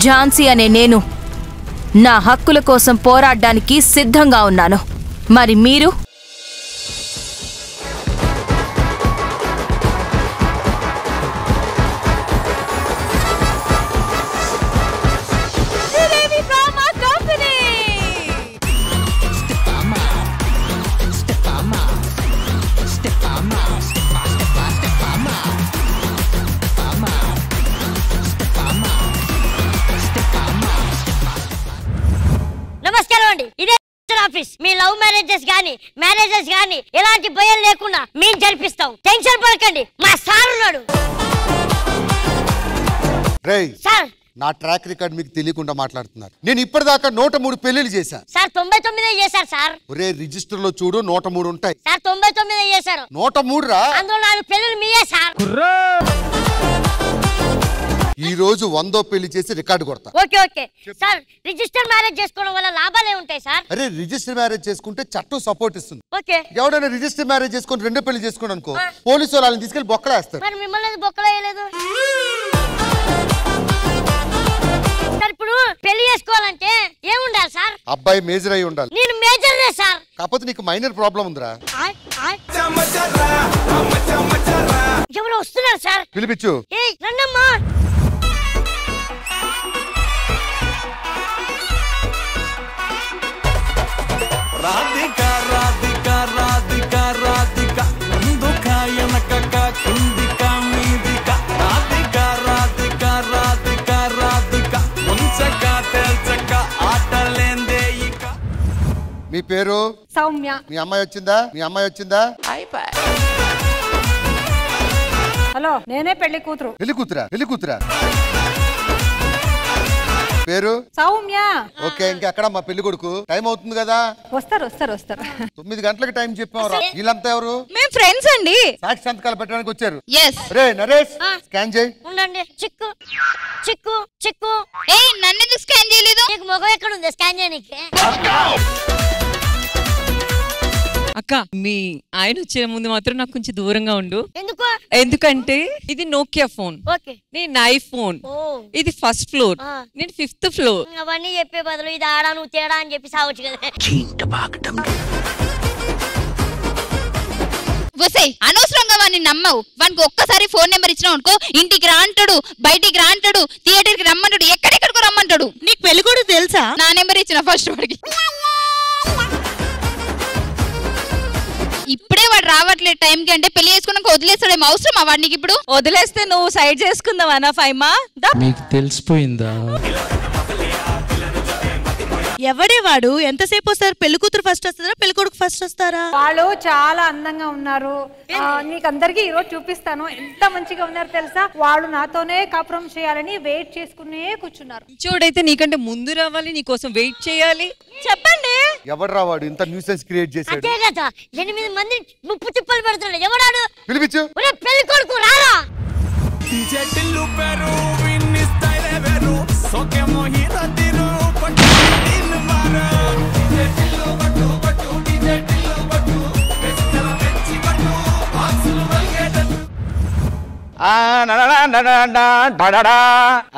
ఝాన్సీ అనే నేను నా హక్కుల కోసం పోరాడడానికి సిద్ధంగా ఉన్నాను. మరి మీరు? మీ లవ్ మ్యారేజెస్ గానీ ఎలాంటి భయం లేకుండా మేము జరిపిస్తాం. టెన్షన్ పడకండి, మా సార్ ఉన్నాడు. సార్ నా ట్రాక్ రికార్డ్ మీకు తెలియకుండా మాట్లాడుతున్నారు. నేను ఇప్పటిదాకా 103 పెళ్లిళ్ళు చేశాను సార్. 99 చేశారు సార్. ఒరే రిజిస్టర్ లో చూడు 103 ఉంటాయి సార్. 99 చేశారు. 103 రా. అందులో 4 పెళ్లిళ్ళు మీయే సార్. ఈ రోజు 100వ పెళ్లి చేసి రికార్డు కొడతా. Okay sir. రిజిస్టర్ మ్యారేజ్ చేసుకోవడం వల్ల లాభాలే ఉంటాయి సార్. అరే రిజిస్టర్ మ్యారేజ్ చేసుకుంటే చట్టం సపోర్ట్ ఇస్తుంది. ఓకే. ఎవడైనా రిజిస్టర్ మ్యారేజ్ చేసుకుని 2 పెళ్లి చేసుకుని అనుకో, పోలీసు వాళ్ళని తీసుకెళ్లి బొక్కలేస్తారు. మరి మిమ్మల్ని బొక్కలేయలేదు సార్. ఇప్పుడు పెళ్లి చేసుకోవాలంటే ఏముండాలి సార్? అబ్బాయి మేజర్ అయి ఉండాలి. నేను మేజర్నే సార్. కాకపోతే నీకు మైనర్ ప్రాబ్లం ఉందిరా. ఎవరు వస్తున్నారు సార్? పిలిపించు. రండమ్మా. రాధిక రాధిక రాధిక రాధిక ముందుకాయనక కిందిక మీదిక రాధిక రాధిక రాధిక రాధిక ముంచక తెల్చక ఆటలేందే ఇక. మీ పేరు? సౌమ్య. మీ అమ్మాయి వచ్చిందా? హలో, నేనే పెళ్లి కూతురు. పెళ్లి కూతురా? పేరు? సౌమ్య. ఓకే. ఇంకెక్కడ మా పెళ్లి కొడుకు? టైం అవుతుంది కదా. వస్తారు 9 గంటలకు టైం చెప్పాం. వీళ్ళంతా ఎవరు? మేము ఫ్రెండ్స్ అండి. సాక్షి సంతకాలు పెట్టడానికి వచ్చారు. రే నరేష్ స్కాన్ చేయి. ఉండండి. చిక్కు నన్ను ఎందుకు స్కాన్ చేయలేదు? నీకు మొగం ఎక్కడ ఉంది స్కాన్ చేయడానికి? అక్క, మీ ఆయన వచ్చే ముందు మాత్రం నాకు కొంచెం దూరంగా ఉండు. ఎందుకంటే ఇది నోకియా ఫోన్, నేను ఐఫోన్. ఇది 1st ఫ్లోర్, నేను 5th ఫ్లోర్. అవన్నీ చెప్పే బదులు ఇది ఆడా నువ్వు తేడా అని చెప్పి సావచ్చు కదా. అనవసరంగా వాడిని నమ్మవు. వానికి ఒక్కసారి ఫోన్ నెంబర్ ఇచ్చినావు అనుకో, ఇంటికి రా అంటాడు, బయటికి రా అంటాడు, థియేటర్ కి రమ్మంటాడు, ఎక్కడెక్కడికో రమ్మంటాడు. నీకు పెళ్లి కూడా తెలుసా? నా నెంబర్ ఇచ్చిన ఫస్ట్ వాడికి. ఇప్పుడే వాడు రావట్లేదు టైంకి అంటే పెళ్లి చేసుకున్నాక వదిలేస్తాడేమో. అవసరమా వాడికి ఇప్పుడు? వదిలేస్తే నువ్వు సైడ్ చేసుకుందావా ఫైమా? మీకు తెలిసిపోయిందా? ఎవడే వాడు? ఎంతసేపు వస్తారు? పెళ్లి కూతురు ఫస్ట్ వస్తారా, పెళ్లి కొడుకు ఫస్ట్ వస్తారా? వాళ్ళు చాలా అందంగా ఉన్నారు. నీకు అందరికి ఈరోజు చూపిస్తాను. ఎంత మంచిగా ఉన్నారు తెలుసా? వాళ్ళు నాతోనే కాపురం చేయాలని వెయిట్ చేసుకునే కూర్చున్నారు. చూడైతే నీకంటే ముందు రావాలి, నీ కోసం వెయిట్ చేయాలి. చెప్పండి, ఎవడు రావాడు ఇంత న్యూసెన్స్ క్రియేట్ చేశాడు? అదే కదా 8 మంది ముప్పు తిప్పలు పెడుతున్నాడు. ఎవడాడు? పిలిపించు. పెళ్లి కొడుకు రారా.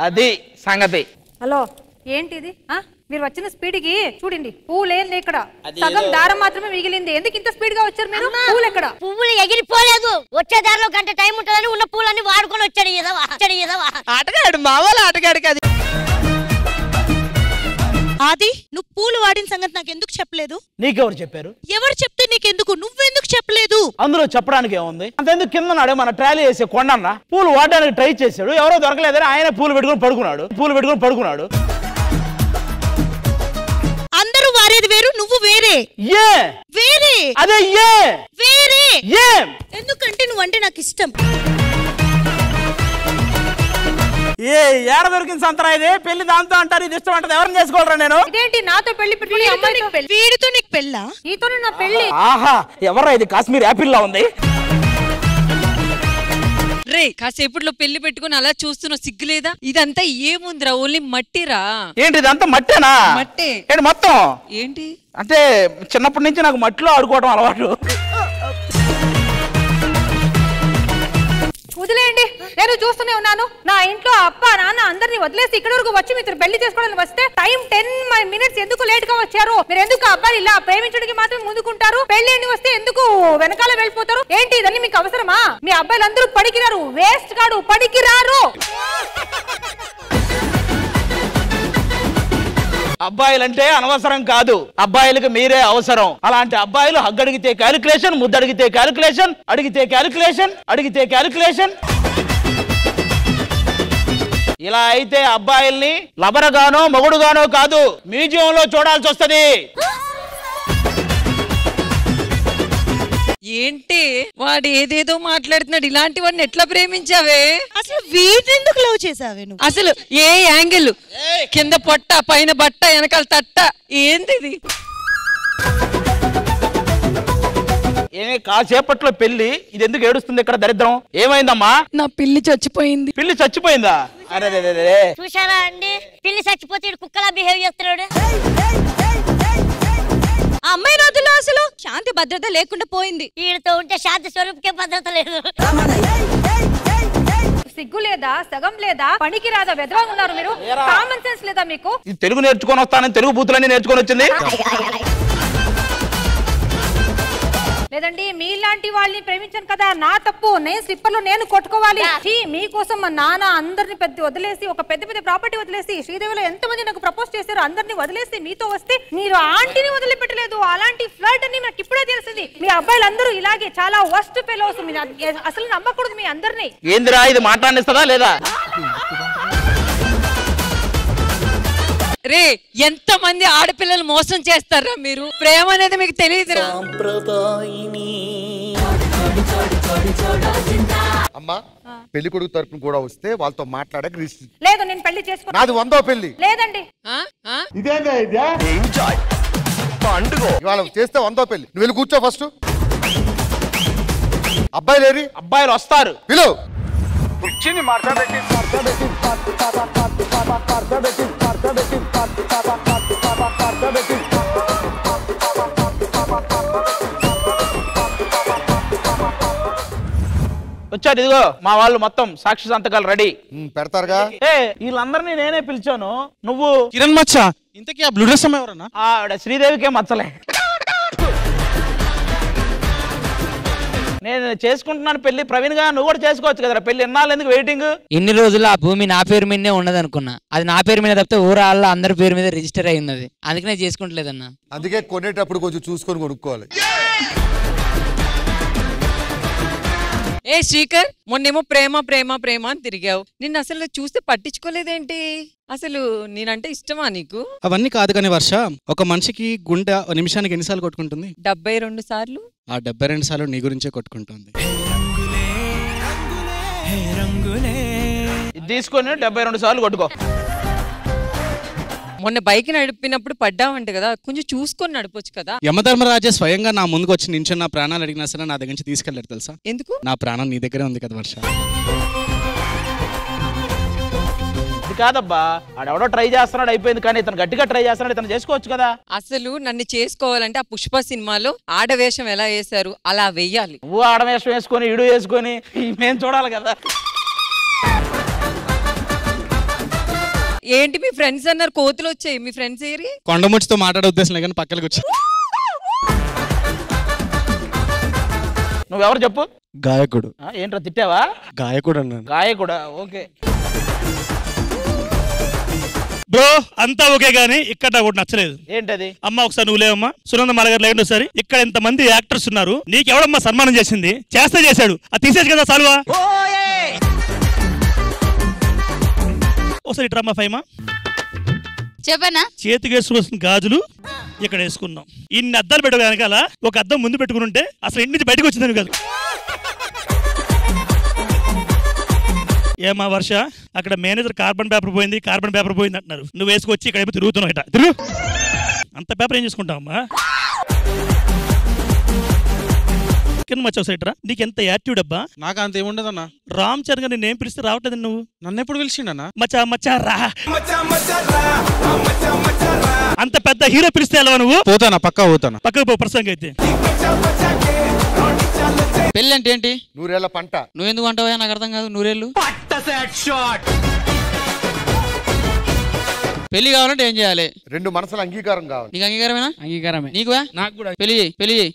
అది సంగతి. హలో, ఏంటిది? మీరు వచ్చిన స్పీడ్ కి చూడండి, పూలు ఏం ఇక్కడ, సగం దారం మాత్రమే మిగిలింది. ఎందుకు ఇంత స్పీడ్ గా వచ్చారు మీరు? పూలు ఎక్కడ? పువ్వులు ఎగిరిపోలేదు. వచ్చే దారిలో గంట టైం ఉంటుందని ఉన్న పూలన్నీ వాడుకొని వచ్చాడు. ఆటగాడు, మా వాళ్ళు ఆటగాడు కాదు. ఆది, నువ్వు పూలు వాడిన సంగతి నాకు ఎందుకు చెప్పలేదు? నీకెవరు చెప్పారు? ఎవరు చెప్తే నీకెందుకు? నువ్వెందుకు చెప్పలేదు? అందులో చెప్పడానికి ఏముంది? అంతెందుకు కింద నాడు మన ట్రాలీ వేసే కొండన్న పూలు వాడడానికి ట్రై చేశాడు. ఎవరో దొరకలేదని ఆయన పూలు పెట్టుకుని పడుకున్నాడు. అందరూ వారేది వేరు, నువ్వు వేరే. వేరే. అదే వేరే. ఎందుకంటే నువ్వంటే నాకు ఇష్టం. ఏడ దొరికిన సంతరా ఇది? పెళ్లి దాంతో అంటారు, ఇది ఇష్టం అంటారు. ఎవరిని చేసుకోవాలరా నేను? ఇదేంటి నాతో పెళ్లి పెట్టుకుని వీడితో నీకు పెళ్ళా? నీతోనే నా పెళ్లి. ఆహా, ఎవరా ఇది? కాశ్మీర్ యాపిల్ లా ఉంది. రే, కాసేపట్లో పెళ్లి పెట్టుకుని అలా చూస్తున్నావు, సిగ్గులేదా? ఇదంతా ఏముందిరా, ఓన్లీ మట్టిరా. ఏంటి ఇదంతా మట్టేనా? మట్టే. ఏంటి మొత్తం? ఏంటి అంటే చిన్నప్పటి నుంచి నాకు మట్టిలో ఆడుకోవడం అలవాటు. వదిలేయండి, నేను చూస్తూనే ఉన్నాను. నా ఇంట్లో అప్ప నాన్న అందరినీ వదిలేసి ఇక్కడ వరకు వచ్చి మీతో పెళ్లి చేసుకోవడానికి వస్తే టైం 10 minutes ఎందుకు లేట్ గా వచ్చారు? మీరు ఎందుకు అబ్బాయి ఇలా ప్రేమించడానికి మాత్రం ముందుకుంటారు? పెళ్లి అని వస్తే ఎందుకు వెనకాల వెళ్ళిపోతారు? ఏంటి ఇదన్నీ మీకు అవసరమా? మీ అబ్బాయిలు అందరూ పడికిరారు, వేస్ట్ కాడు, పడికిరారు. అబ్బాయిలంటే అనవసరం కాదు, అబ్బాయిలకు మీరే అవసరం. అలాంటి అబ్బాయిలు హగ్ అడిగితే క్యాలిక్యులేషన్, ముద్దు అడిగితే క్యాలిక్యులేషన్, అడిగితే క్యాలిక్యులేషన్, అడిగితే క్యాలిక్యులేషన్. ఇలా అయితే అబ్బాయిల్ని లబరగానో మొగుడుగానో కాదు, మ్యూజియంలో చూడాల్సి వస్తది. ఏంటి వాడు ఏదేదో మాట్లాడుతున్నాడు? ఇలాంటి వాడిని ఎట్లా ప్రేమించావే? అసలు వీటెందుకు లవ్ చేసావే నువ్వు? అసలు ఏ యాంగిల్? కింద పొట్ట, పైన బట్ట, వెనకాల తట్ట, ఏంది ఇది? ఏమే కాసేపట్లో పెళ్లి, ఇది ఎందుకు ఏడుస్తుంది ఇక్కడ దరిద్రం? ఏమైందమ్మా? నా పిల్లి చచ్చిపోయింది. పిల్లి చచ్చిపోయిందా? అరే చూసారా అండి, పిల్లి చచ్చిపోతే కుక్కలా బిహేవ్ చేస్తున్నాడు. అమ్మాయి రోజుల్లో అసలు శాంతి భద్రత లేకుండా పోయింది. వీడితో ఉంటే శాంతి స్వరూపకే భద్రత లేదు. సిగ్గు లేదా, సగం లేదా, పనికి రాదా, వెదవగా ఉన్నారు మీరు. కామన్ సెన్స్ లేదా మీకు? తెలుగు నేర్చుకొని వస్తానని తెలుగు బూతులన్నీ నేర్చుకొని వచ్చింది. లేదండి, మీలాంటి వాళ్ళని ప్రేమించాను కదా, నా తప్పు. నేను స్లిప్పర్లో నేను కొట్టుకోవాలి. మీకోసం మా నాన్న అందరిని వదిలేసి, ఒక పెద్ద పెద్ద ప్రాపర్టీ వదిలేసి, శ్రీదేవిలో ఎంతమంది నాకు ప్రపోజ్ చేశారు, అందరిని వదిలేసి మీతో వస్తే మీరు ఆంటీని వదిలిపెట్టలేదు. అలాంటి ఫ్లర్ట్ అని నాకు ఇప్పుడే తెలిసింది. మీ అబ్బాయిలు అందరూ ఇలాగే చాలా వర్స్ట్ ఫెలోస్. అసలు నమ్మకూడదు మీ అందరినీ. ఏందిరా ఇది, మాట్లాడిస్తుందా లేదా? రే, ఎంత మంది ఆడపిల్లలు మోసం చేస్తారా మీరు? ప్రేమ అనేది మీకు తెలియదురా? అమ్మా, పెళ్లి కొడుకు తరపున కూడా వస్తే వాళ్ళతో మాట్లాడక రిస్క్ లేదు. నేను పెళ్లి చేసుకో. నాది 100వ పెళ్లి. లేదండి, ఇవాళ చేస్తే 100వ పెళ్లి. నువ్వు వెళ్ళి కూర్చో ఫస్ట్. అబ్బాయిలు ఏరి? అబ్బాయిలు వస్తారు. పిలువు. వచ్చారు, ఇదిగో మా వాళ్ళు మొత్తం సాక్షి సంతకాలు రెడీ. పెడతారుగా. వీళ్ళందరినీ నేనే పిలిచాను. నువ్వు కిరణ్ మచ్చా, ఇంతకీ ఆ బ్లూ డ్రెస్ అమ్మాయి ఎవరన్నా? ఆవిడ శ్రీదేవికే మచ్చలే. నేను చేసుకుంటున్నాను పెళ్లి. ప్రవీణ్ గా నువ్వు కూడా చేసుకోవచ్చు కదరా పెళ్లి. ఎన్నాళ్ళు ఎందుకు వెయిటింగ్? ఇన్ని రోజులు ఆ భూమి నా పేరు మీదనే ఉన్నది అనుకున్నా. అది నా పేరు మీద తప్పితే ఊరాళ్ళ అందరి పేరు మీద రిజిస్టర్ అయి ఉన్నది. అందుకనే చేసుకుంటలేదన్నా. అందుకే కొనేటప్పుడు కొంచెం చూసుకొని కొనుక్కోవాలి. ఏ శ్రీకర్, మొన్నేమో ప్రేమ ప్రేమ ప్రేమ అని తిరిగావు. నిన్ను అసలు చూస్తే పట్టించుకోలేదేంటి? అసలు నేనంటే ఇష్టమా నీకు? అవన్నీ కాదు కానీ వర్ష, ఒక మనిషికి గుండె నిమిషానికి ఎన్నిసార్లు కొట్టుకుంటుంది? 72 సార్లు. ఆ 72 సార్లు నీ గురించే కొట్టుకుంటుంది. ఇది తీసుకొని 72 సార్లు కొట్టుకో. మొన్న బైక్ నడిపినప్పుడు పడ్డావంట కదా, కొంచెం చూసుకొని నడపొచ్చు కదా. యమధర్మరాజే స్వయంగా నా ముందుకు వచ్చి నించుని నా ప్రాణాలు అడిగినా సరే నా దగ్గర నుంచి తీసుకెళ్ళారు తెలుసా? ఎందుకు? నా ప్రాణం నీ దగ్గరే ఉంది కదా వర్ష. ఇది కాదబ్బా, ఆడెవడో ట్రై చేస్తున్నాడు అయిపోయింది, కానీ ఇతను గట్టిగా ట్రై చేస్తున్నాడు, ఇతను చేసుకోవచ్చు కదా. అసలు నన్ను చేసుకోవాలంటే ఆ పుష్ప సినిమాలో ఆడవేషం ఎలా వేశారు అలా వెయ్యాలి. నువ్వు ఆడవేషం వేసుకొని ఇడు వేసుకొని మేము చూడాలి కదా. ఏంటి మీ ఫ్రెండ్స్ అన్నారు, కోతులు వచ్చాయి. మీ ఫ్రెండ్స్ ఏరి? కొండముచ్చితో మాట్లాడే ఉద్దేశం కానీ పక్కలకు వచ్చి. నువ్వెవరు చెప్పు? గాయకుడు. ఏంట్రా తిట్టావా? గాయకుడు అన్నాను. గాయకుడా? ఓకే బ్రో, అంతా ఓకే గానీ ఇక్కడ నాకు ఒకటి నచ్చలేదు. ఏంటది? అమ్మ ఒకసారి నువ్వు లేవమ్మా. సునంద మలగారు లేండి ఒకసారి. ఇక్కడ ఇంతమంది యాక్టర్స్ ఉన్నారు, నీకెవడమ్మా సన్మానం చేసింది? చేస్తే చేశాడు, అది తీసేసి కదా సాల్వా. ఒకసారి ఇట్రమ్మా ఫైమా. చెప్పనా? చేతికి వేసుకోవాల్సిన గాజులు ఇక్కడ వేసుకున్నాం. ఇన్ని అద్దాలు పెట్టు వెనకాల ఒక అద్దం ముందు పెట్టుకుని ఉంటే అసలు ఇంటి నుంచి బయటకు వచ్చిందని కాదు. ఏమా వర్ష, అక్కడ మేనేజర్ కార్బన్ పేపర్ పోయింది అంటున్నారు. నువ్వు వేసుకొచ్చి ఇక్కడ ఏమో తిరుగుతున్నావు. ఇట తిరుగు. అంత పేపర్ ఏం చేసుకుంటావమ్మా? కింద మచ్చా సైట్రా, నీకు ఎంత యాక్టివ్ అబ్బా. నాకు అంత ఏముండదన్నా. రామ్ చరణ్ గారు నేను పిలిస్తే రావట్లేదు నువ్వు. నన్ను ఎప్పుడు పిలిచిండన్నా? మచ్చా మచ్చా రా. అంత పెద్ద హీరో పిలిస్తే ఎలా నువ్వు? పోతానా, పక్కా పోతానా. పక్కకు పో ప్రసంగం అయితే. పెళ్లి అంటే ఏంటి? నూరేళ్ల పంట. నువ్వెందుకు అంటావా? నాకు అర్థం కాదు. నూరేళ్ళు పెళ్లి కావాలంటే ఏం చేయాలి? 2 మనసుల అంగీకారం కావాలి. నీకు అంగీకారమేనా? అంగీకారమే. నీకు? నాకు కూడా. పెళ్లి చేయి.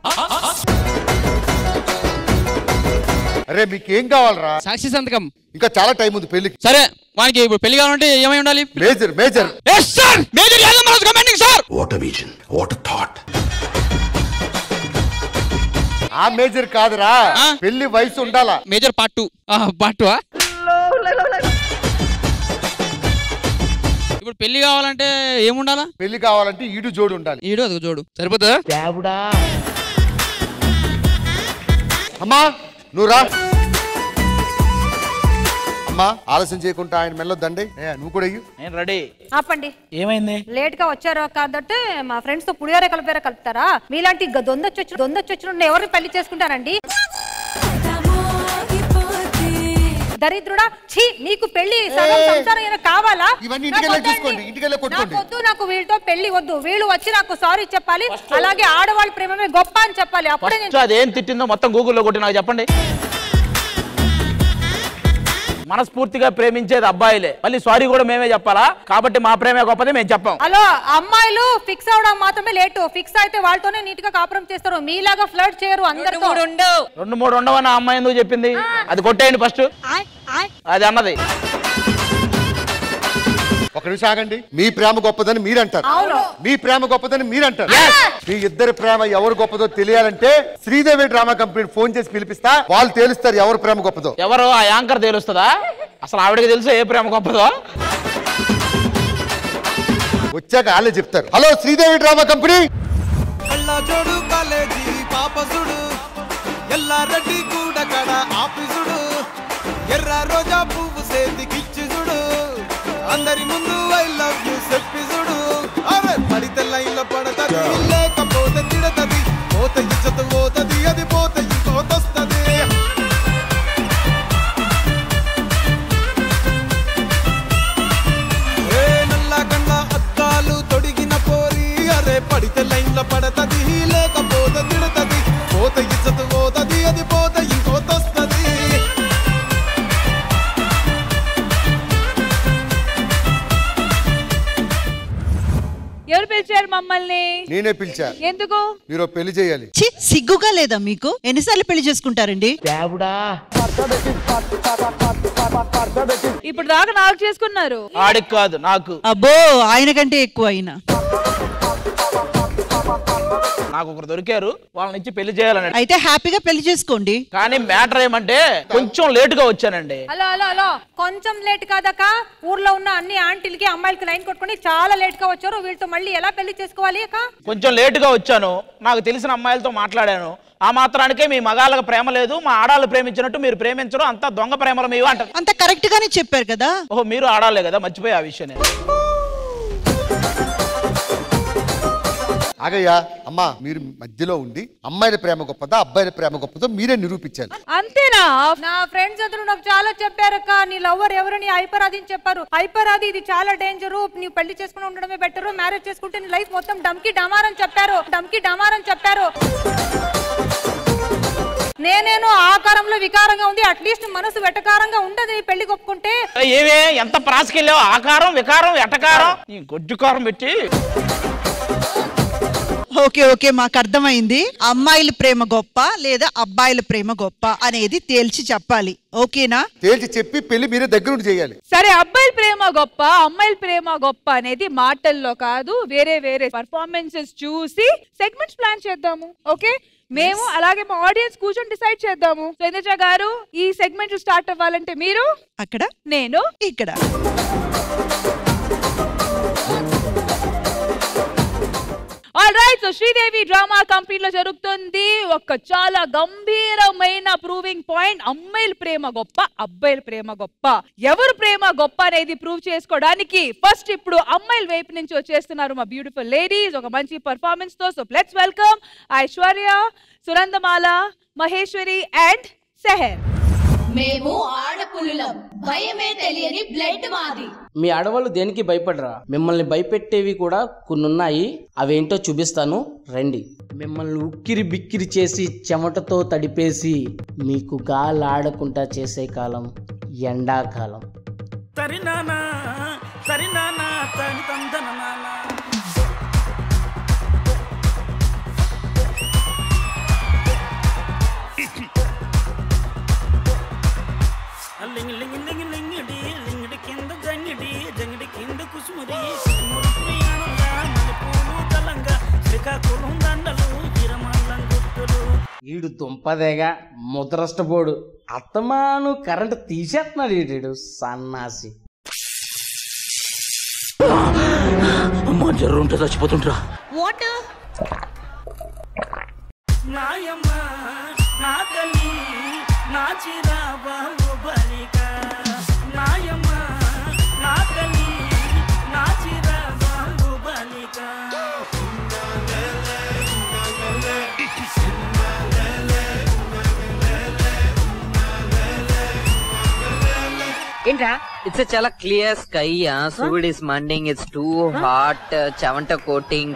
అరే మీకేం కావాలరా? సాక్షి సంతకం. ఇంకా చాలా టైం ఉంది పెళ్లికి. సరే వానికి ఇప్పుడు పెళ్లి కావాలంటే ఏమై ఉండాలి? మేజర్. ఆ మేజర్ కాదురా, పెళ్లి వయసు ఉండాలా. Major part 2. ఇప్పుడు పెళ్లి కావాలంటే ఏముండాలా? పెళ్లి కావాలంటే ఈడు జోడు ఉండాలి. ఈడు అది జోడు సరిపోతుందా? అమ్మా నువ్వు రా. అమ్మా ఆలస్యం చేయకుండా ఆయన మెల్లొద్దండి. నువ్వు కూడా నేను రెడీ. ఆపండి. ఏమైంది? లేట్ గా వచ్చారో కాదంటే మా ఫ్రెండ్స్ తో పులిహోర కలుపుతారా? మీలాంటి దొందొచ్చు ఎవరిని పెళ్లి చేసుకుంటారండి? దరిద్రుడా, ఛీ, నీకు పెళ్లి సంసారం కావాలా? నాకు వీళ్ళతో పెళ్లి వద్దు. వీళ్ళు వచ్చి నాకు సారీ చెప్పాలి, అలాగే ఆడవాళ్ళ ప్రేమమే గొప్ప అని చెప్పాలి. అప్పుడే అదేం తిట్టిందో మొత్తం గూగుల్లో కొట్టి నాకు చెప్పండి. మనస్ఫూర్తిగా ప్రేమించేది అబ్బాయిలే, మళ్ళీ సారీ కూడా మేమే చెప్పాలా? కాబట్టి మా ప్రేమే గొప్పది మేము చెప్పాం. హలో, అమ్మాయిలు ఫిక్స్ అవడం మాత్రమే లేటు. ఫిక్స్ అయితే వాళ్ళతోనే నీట్ గా కాపురం చేస్తారు. మీలాగా ఫ్లర్ట్ చేయరు. అందరితో 2-3 ఉండవని ఆ అమ్మాయి ఎందుకు చెప్పింది? అది కొట్టేయండి ఫస్ట్. అది అన్నది. ఒక నిమిషం ఆగండి. మీ ప్రేమ గొప్పదని మీరంటారు, మీ ప్రేమ గొప్పదని మీరంటారు. మీ ఇద్దరి ప్రేమ ఎవరు గొప్పదో తెలియాలంటే శ్రీదేవి డ్రామా కంపెనీ ఫోన్ చేసి పిలిపిస్తా, వాళ్ళు తేలుస్తారు ఎవరు ప్రేమ గొప్పదో. ఎవరు? ఆ యాంకర్ తేలుస్తుందా? అసలు ఆవిడకి తెలుసు ఏ ప్రేమ గొప్పదో? వచ్చాక వాళ్ళే చెప్తారు. Hello Sridevi drama company. జోడు కాలేజీ పాపసుడు ఎల్లారెడ్డి కూడా కడ ఆఫీసుడు ఎర్ర రోజా పువ్వు సేతికిచ్చుడు అందరి ముందు ఐ లవ్ యూ చెప్పిసుడు. అరే పడితే లైన్లో పడతది, లేకపోతే తిడతది, పోతే ఇచ్చత పోతది, అది పోతే ఇంకోతొస్తది. నల్ల కన్న అద్దాలు తొడిగిన పోరి, అరే పడితే లైన్లో పడతది, లేకపోతే తిడతది, పోతే ఇచ్చత పోతది, అది పోతే ఇంకోతొస్తది. ఎవరు పిలిచారు మమ్మల్ని? నేనే పిలిచా. ఎందుకు? మీరు పెళ్లి చేయాలి. సిగ్గుగా లేదా మీకు? ఎన్నిసార్లు పెళ్లి చేసుకుంటారండి? ఇప్పుడు దాకా నాకు చేసుకున్నారు. ఆడికి కాదు నాకు. అబ్బో, ఆయన కంటే ఎక్కువ అయినా. నాకు ఒకరు దొరికారు, వాళ్ళని ఇచ్చి పెళ్లి చేయాలని. అయితే హ్యాపీగా పెళ్లి చేసుకోండి. కానీ మ్యాటర్ ఏమంటే కొంచెం లేట్ గా వచ్చానండి. హలో, కొంచెం లేట్ కాదక్క. ఊర్లో ఉన్న అన్ని ఆంటీలకి అమ్మాయిలకి లైన్ కొట్టుకుని చాలా లేట్ గా వచ్చారు. వీళ్ళతో మళ్ళీ ఎలా పెళ్లి చేసుకోవాలి అక్క? కొంచెం లేట్ గా వచ్చాను, నాకు తెలిసిన అమ్మాయిలతో మాట్లాడాను. ఆ మాత్రానికే మీ మగాళ్ళకి ప్రేమ లేదు, మా ఆడాళ్ళు ప్రేమించినట్టు మీరు ప్రేమించరు, అంతా దొంగ ప్రేమలు మీవు అంటారు. అంత కరెక్ట్ గానే చెప్పారు కదా. ఓహో, మీరు ఆడాలే కదా, మర్చిపోయి ఆ విషయం. ఆగయ్యా, అమ్మా మీరు మధ్యలో ఉండి అమ్మాయిల ప్రేమ గొప్పదా అబ్బాయిల ప్రేమ గొప్పదో మీరే నిరూపించాలి. అంతేనా? నా ఫ్రెండ్స్ అందరూ నాకు చాలా చెప్పారక్క, నీ లవర్ ఎవరని హైపరాది అని చెప్పారు. హైపరాది ఇది చాలా డేంజరు, నీవు పెళ్లి చేసుకుని ఉండడమే బెటర్, మ్యారేజ్ చేసుకుంటే నీ లైఫ్ మొత్తం డమ్కి డమారని చెప్పారు. నేనేను ఆకారంలో వికారంగా ఉంది, అట్లీస్ట్ మనసు వెటకారంగా ఉండదు నీ పెళ్లి ఒప్పుకుంటే. ఏమే ఎంత ప్రాసకెళ్ళావు? ఆకారం వికారం ఎటకారం ఈ గొడ్డుకారం పెట్టి. ఓకే, మాకు అర్థమైంది. అమ్మాయిల ప్రేమ గొప్ప లేదా అబ్బాయిల ప్రేమ గొప్ప అనేది తేల్చి చెప్పాలి. ఓకేనా? తేల్చి చెప్పి పెళ్లి మీరే దగ్గరుండి చేయాలి. సరే, అబ్బాయిల ప్రేమ గొప్ప అమ్మాయిల ప్రేమ గొప్ప అనేది మాటల్లో కాదు, వేరే పర్ఫార్మెన్సెస్ చూసి సెగ్మెంట్స్ ప్లాన్ చేద్దాము. ఓకే, మేము అలాగే మా ఆడియన్స్ కూర్చొని డిసైడ్ చేద్దాము. ఇంద్రజ గారు, ఈ సెగ్మెంట్ స్టార్ట్ అవ్వాలంటే మీరు అక్కడ, నేను ఇక్కడ. ఆల్రైట్, సో శ్రీదేవి డ్రామా కంపెనీలో జరుగుతుంది ఒక చాలా గంభీరమైన ప్రూవింగ్ పాయింట్. అమ్మాయిల ప్రేమ గొప్ప అబ్బాయిల ప్రేమ గొప్ప. ఎవరు ప్రేమ గొప్ప అనేది ప్రూవ్ చేసుకోవడానికి ఫస్ట్ ఇప్పుడు అమ్మాయిల వైపు నుంచి వచ్చేస్తున్నారు మా బ్యూటిఫుల్ లేడీస్ ఒక మంచి పర్ఫార్మెన్స్ తో. So let's welcome Aishwarya, Sunandamala, Maheshwari and Sehar. మేము ఆడపులులం, భయమే తెలియని బ్లడ్ మాది. మీ ఆడవాళ్ళు దేనికి భయపడరా? మిమ్మల్ని భయపెట్టేవి కూడా కొన్ని ఉన్నాయి, అవేంటో చూపిస్తాను రండి. మిమ్మల్ని ఉక్కిరి బిక్కిరి చేసి చెమటతో తడిపేసి మీకు గాలాడకుండా చేసే కాలం ఎండాకాలం. సరినానా సరినానా తని తందననా లింగి లింగి లింగి లింగిడి లింగిడి కింద జంగిడి జంగిడి కింద కుసుముడి కుసుముడి ప్రియానంగా మల్లెపూలు తలంగా శ్రీకాకుళం దండలు తిరమల్లం గుర్తులు. ఈడు దుంపదేగా ముద్రష్టపోడు అత్తమాను కరెంట్ తీసేస్తున్నాడు ఈడు సన్నాసి. అమ్మా జర్రు ఉంటే చచ్చిపోతుంటరా. నాయమ్మ నా తల్లి నా చిరాబాబు బలిక నాయమ్మ నా తల్లి నా చిరాబాబు బలిక. ఏంట్రా ఇట్స్ చాలా క్లియర్ స్కై. సూర్యుడు ఇస్ మండింగ్, ఇట్స్ టూ హాట్, చవంట కోటింగ్.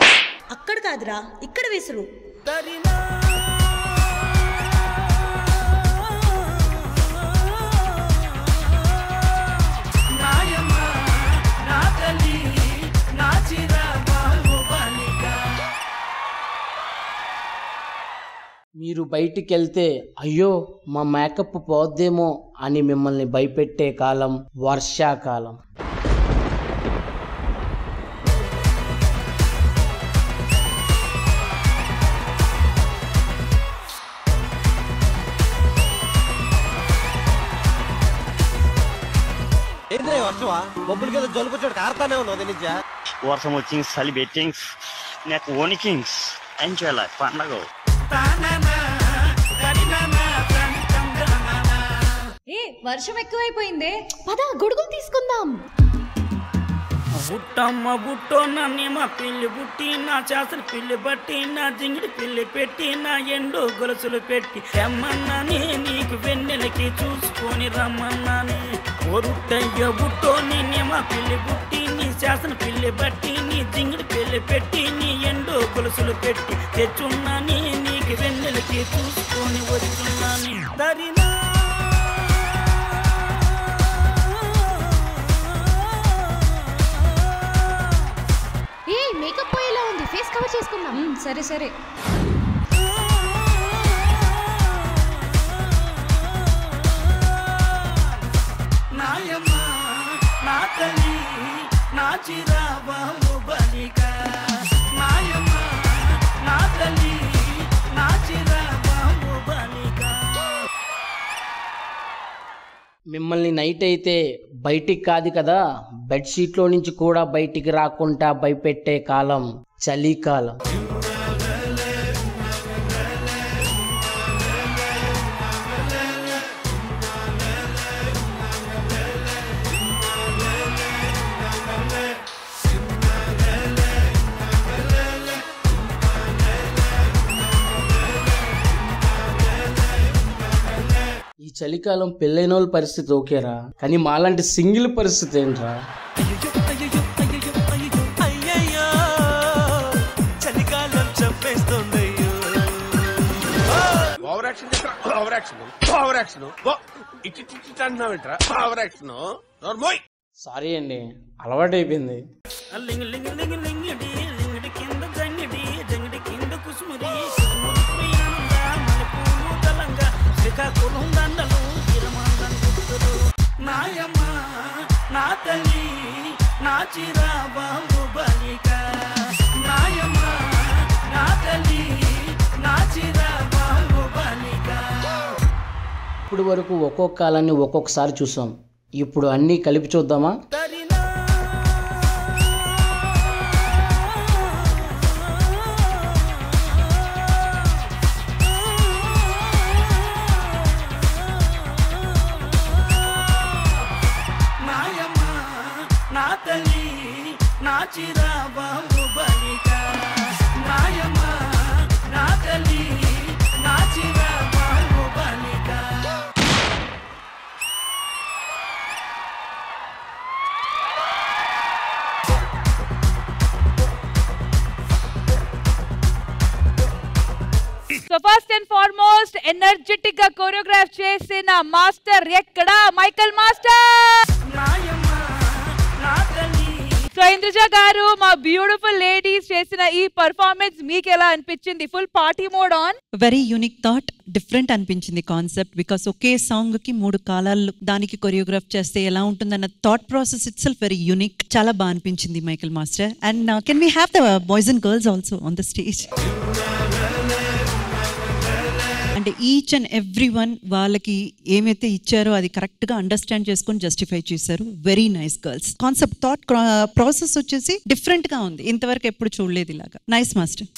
అక్కడ కాదురా ఇక్కడ విసురు. మీరు బయటికి వెళ్తే అయ్యో మా మేకప్ పోద్దేమో అని మిమ్మల్ని భయపెట్టే కాలం వర్షాకాలం. ఏంద్రే వర్షమా? బొబ్బులకి ఏదో జలుబు చోటు కారుతానే ఉన్నావు నిజ. వర్షం వచ్చింది, చలి బెట్టింగ్స్, నాకు ఓనికింగ్స్, ఎంజాయ్ లైఫ్ పండగ. వర్షం ఎక్కువైపోయిందే, పద గొడుగులు తీసుకుందాం. బుట్టమ్మ బుట్టో నన్నేమ పిల్లి బుట్టి నా చేసలు పిల్లి బట్టి నా జింగిడి పిల్లి పెట్టి నా ఎండు గొలుసులు పెట్టి రమ్మన్నానే నీకు వెన్నెలకి చూసుకొని రమ్మన్నానే. ఒరుట్టయ్య బుట్టో నేనేమ పిల్లి బుట్టి నీ చేసలు పిల్లి బట్టి నీ జింగిడి పిల్లి పెట్టి నీ ఎండు గొలుసులు పెట్టి తెచ్చున్నానే నీకు వెన్నెలకి చూసుకొని వచ్చున్నానే. దరినా మేకప్ పోయేలా ఉంది, ఫేస్ కవర్ చేసుకుందాం. సరే సరే. నాయమ్మ నా తల్లి నా చిరాబాబు బలిక నాయమ్మ నా తల్లి నా చిరాబాబు బలిక. మిమ్మల్ని నైట్ అయితే బయటికి కాదు కదా, బెడ్షీట్లో నుంచి కూడా బయటికి రాకుండా భయపెట్టే కాలం చలికాలం. ఈ చలికాలం పెళ్ళైన వాళ్ళ పరిస్థితి ఓకేరా, కానీ మాలాంటి సింగిల్ పరిస్థితి ఏంట్రా? చలికాలం చంపేస్తుంది. Over action over action over action ఇటు అంటున్నావేంట్రా? Over action. సారీ అండి, అలవాటు అయిపోయింది. లింగి లింగి లింగి లింగిడి లింగిడి కింద జంగిడి జంగిడి కింద కుసుముడి కుసుముడి ప్రియానంగా మల్లెపూలు తలంగా శ్రీకాకుళం దండలు తిరమల్లం గుర్తులు. నాయమ్మ నా తల్లి నా చిరాబాబు బలిక నాయమ్మ నా తల్లి నా చిరాబాబు బలిక. ఇప్పుడు వరకు ఒక్కొక్క కాలాన్ని ఒక్కొక్కసారి చూసాం, ఇప్పుడు అన్నీ కలిపి చూద్దామా? నాయమ్మ నా తల్లి నా చిరాబాబు బలిక నాయమ్మ నా తల్లి నా చిరాబాబు బలిక. So first and foremost energetic గా కోరియోగ్రాఫ్ చేసిన మాస్టర్ ఎక్కడ? Michael master. So Indraja garu, మా బ్యూటిఫుల్ లేడీస్ చేసిన ఈ పర్ఫార్మెన్స్ మీకు ఎలా అనిపించింది? Full party mode on. Very unique thought, different అనిపించింది కాన్సెప్ట్. బికాస్ ఒకే సాంగ్ కి 3 కాలాలు దానికి కొరియోగ్రాఫ్ చేస్తే ఎలా ఉంటుందన్న thought process it self very unique. చాలా బాగా అనిపించింది Michael master. And can we have the boys and girls also on the stage? అంటే ఈచ్ అండ్ ఎవ్రీ వన్ వాళ్ళకి ఏమైతే ఇచ్చారో అది కరెక్ట్ గా అండర్స్టాండ్ చేసుకొని జస్టిఫై చేశారు. Very nice girls. Concept thought process వచ్చేసి డిఫరెంట్ గా ఉంది, ఇంతవరకు ఎప్పుడు చూడలేదు ఇలాగా. Nice master.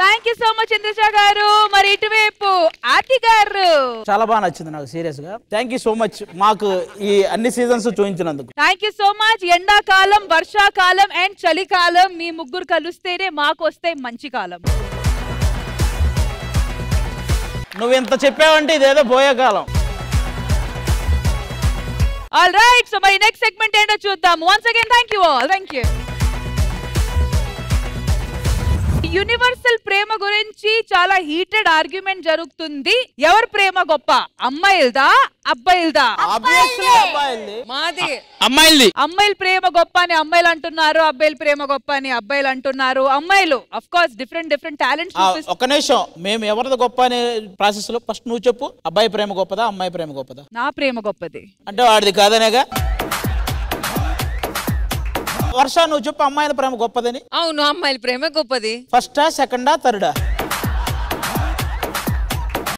Thank you so much Indraja గారు. మరి ఇటువైపు ఆర్తి గారు. చాలా బాగా నచ్చింది నాకు సీరియస్ గా. థ్యాంక్ యూ సో మచ్ మాకు ఈ అన్ని సీజన్స్ చూపించినందుకు. Thank you so much. ఎండాకాలం, వర్షాకాలం అండ్ చలికాలం మీ ముగ్గురు కలిస్తేనే మాకు వస్తే మంచి కాలం. నువ్వు ఎంత చెప్పావంటే ఇదేదో పోయే కాలం. ఆల్ రైట్, సో మరి నెక్స్ట్ సెగ్మెంట్ ఏంటో చూద్దాం. Once again thank you all. Thank you. Universal ప్రేమ గురించి చాలా హీటెడ్ ఆర్గ్యుమెంట్ జరుగుతుంది. ఎవరి ప్రేమ గొప్ప, అమ్మాయిలదా అబ్బాయిలదా? మాది అమ్మాయిలది. అమ్మాయిల ప్రేమ గొప్ప అని అమ్మాయిలు అంటున్నారు, అబ్బాయిల ప్రేమ గొప్ప అని అబ్బాయిలు అంటున్నారు. అమ్మాయిలు ఆఫ్ కోర్స్ డిఫరెంట్ టాలెంట్స్. ఒక్క నిమిషం, మేము ఎవరిది గొప్ప అనే ప్రాసెస్ లో ఫస్ట్ నువ్వు చెప్పు. అబ్బాయి ప్రేమ గొప్పదా, అమ్మాయి ప్రేమ గొప్పదా? నా ప్రేమ గొప్పది. అంటే వాడిది కాదనేగా. వర్ష నువ్వు చెప్పు, అమ్మాయిల ప్రేమ గొప్పదని. అవును, అమ్మాయిల ప్రేమ గొప్పది. ఫస్టా, సెకండా, థర్డా?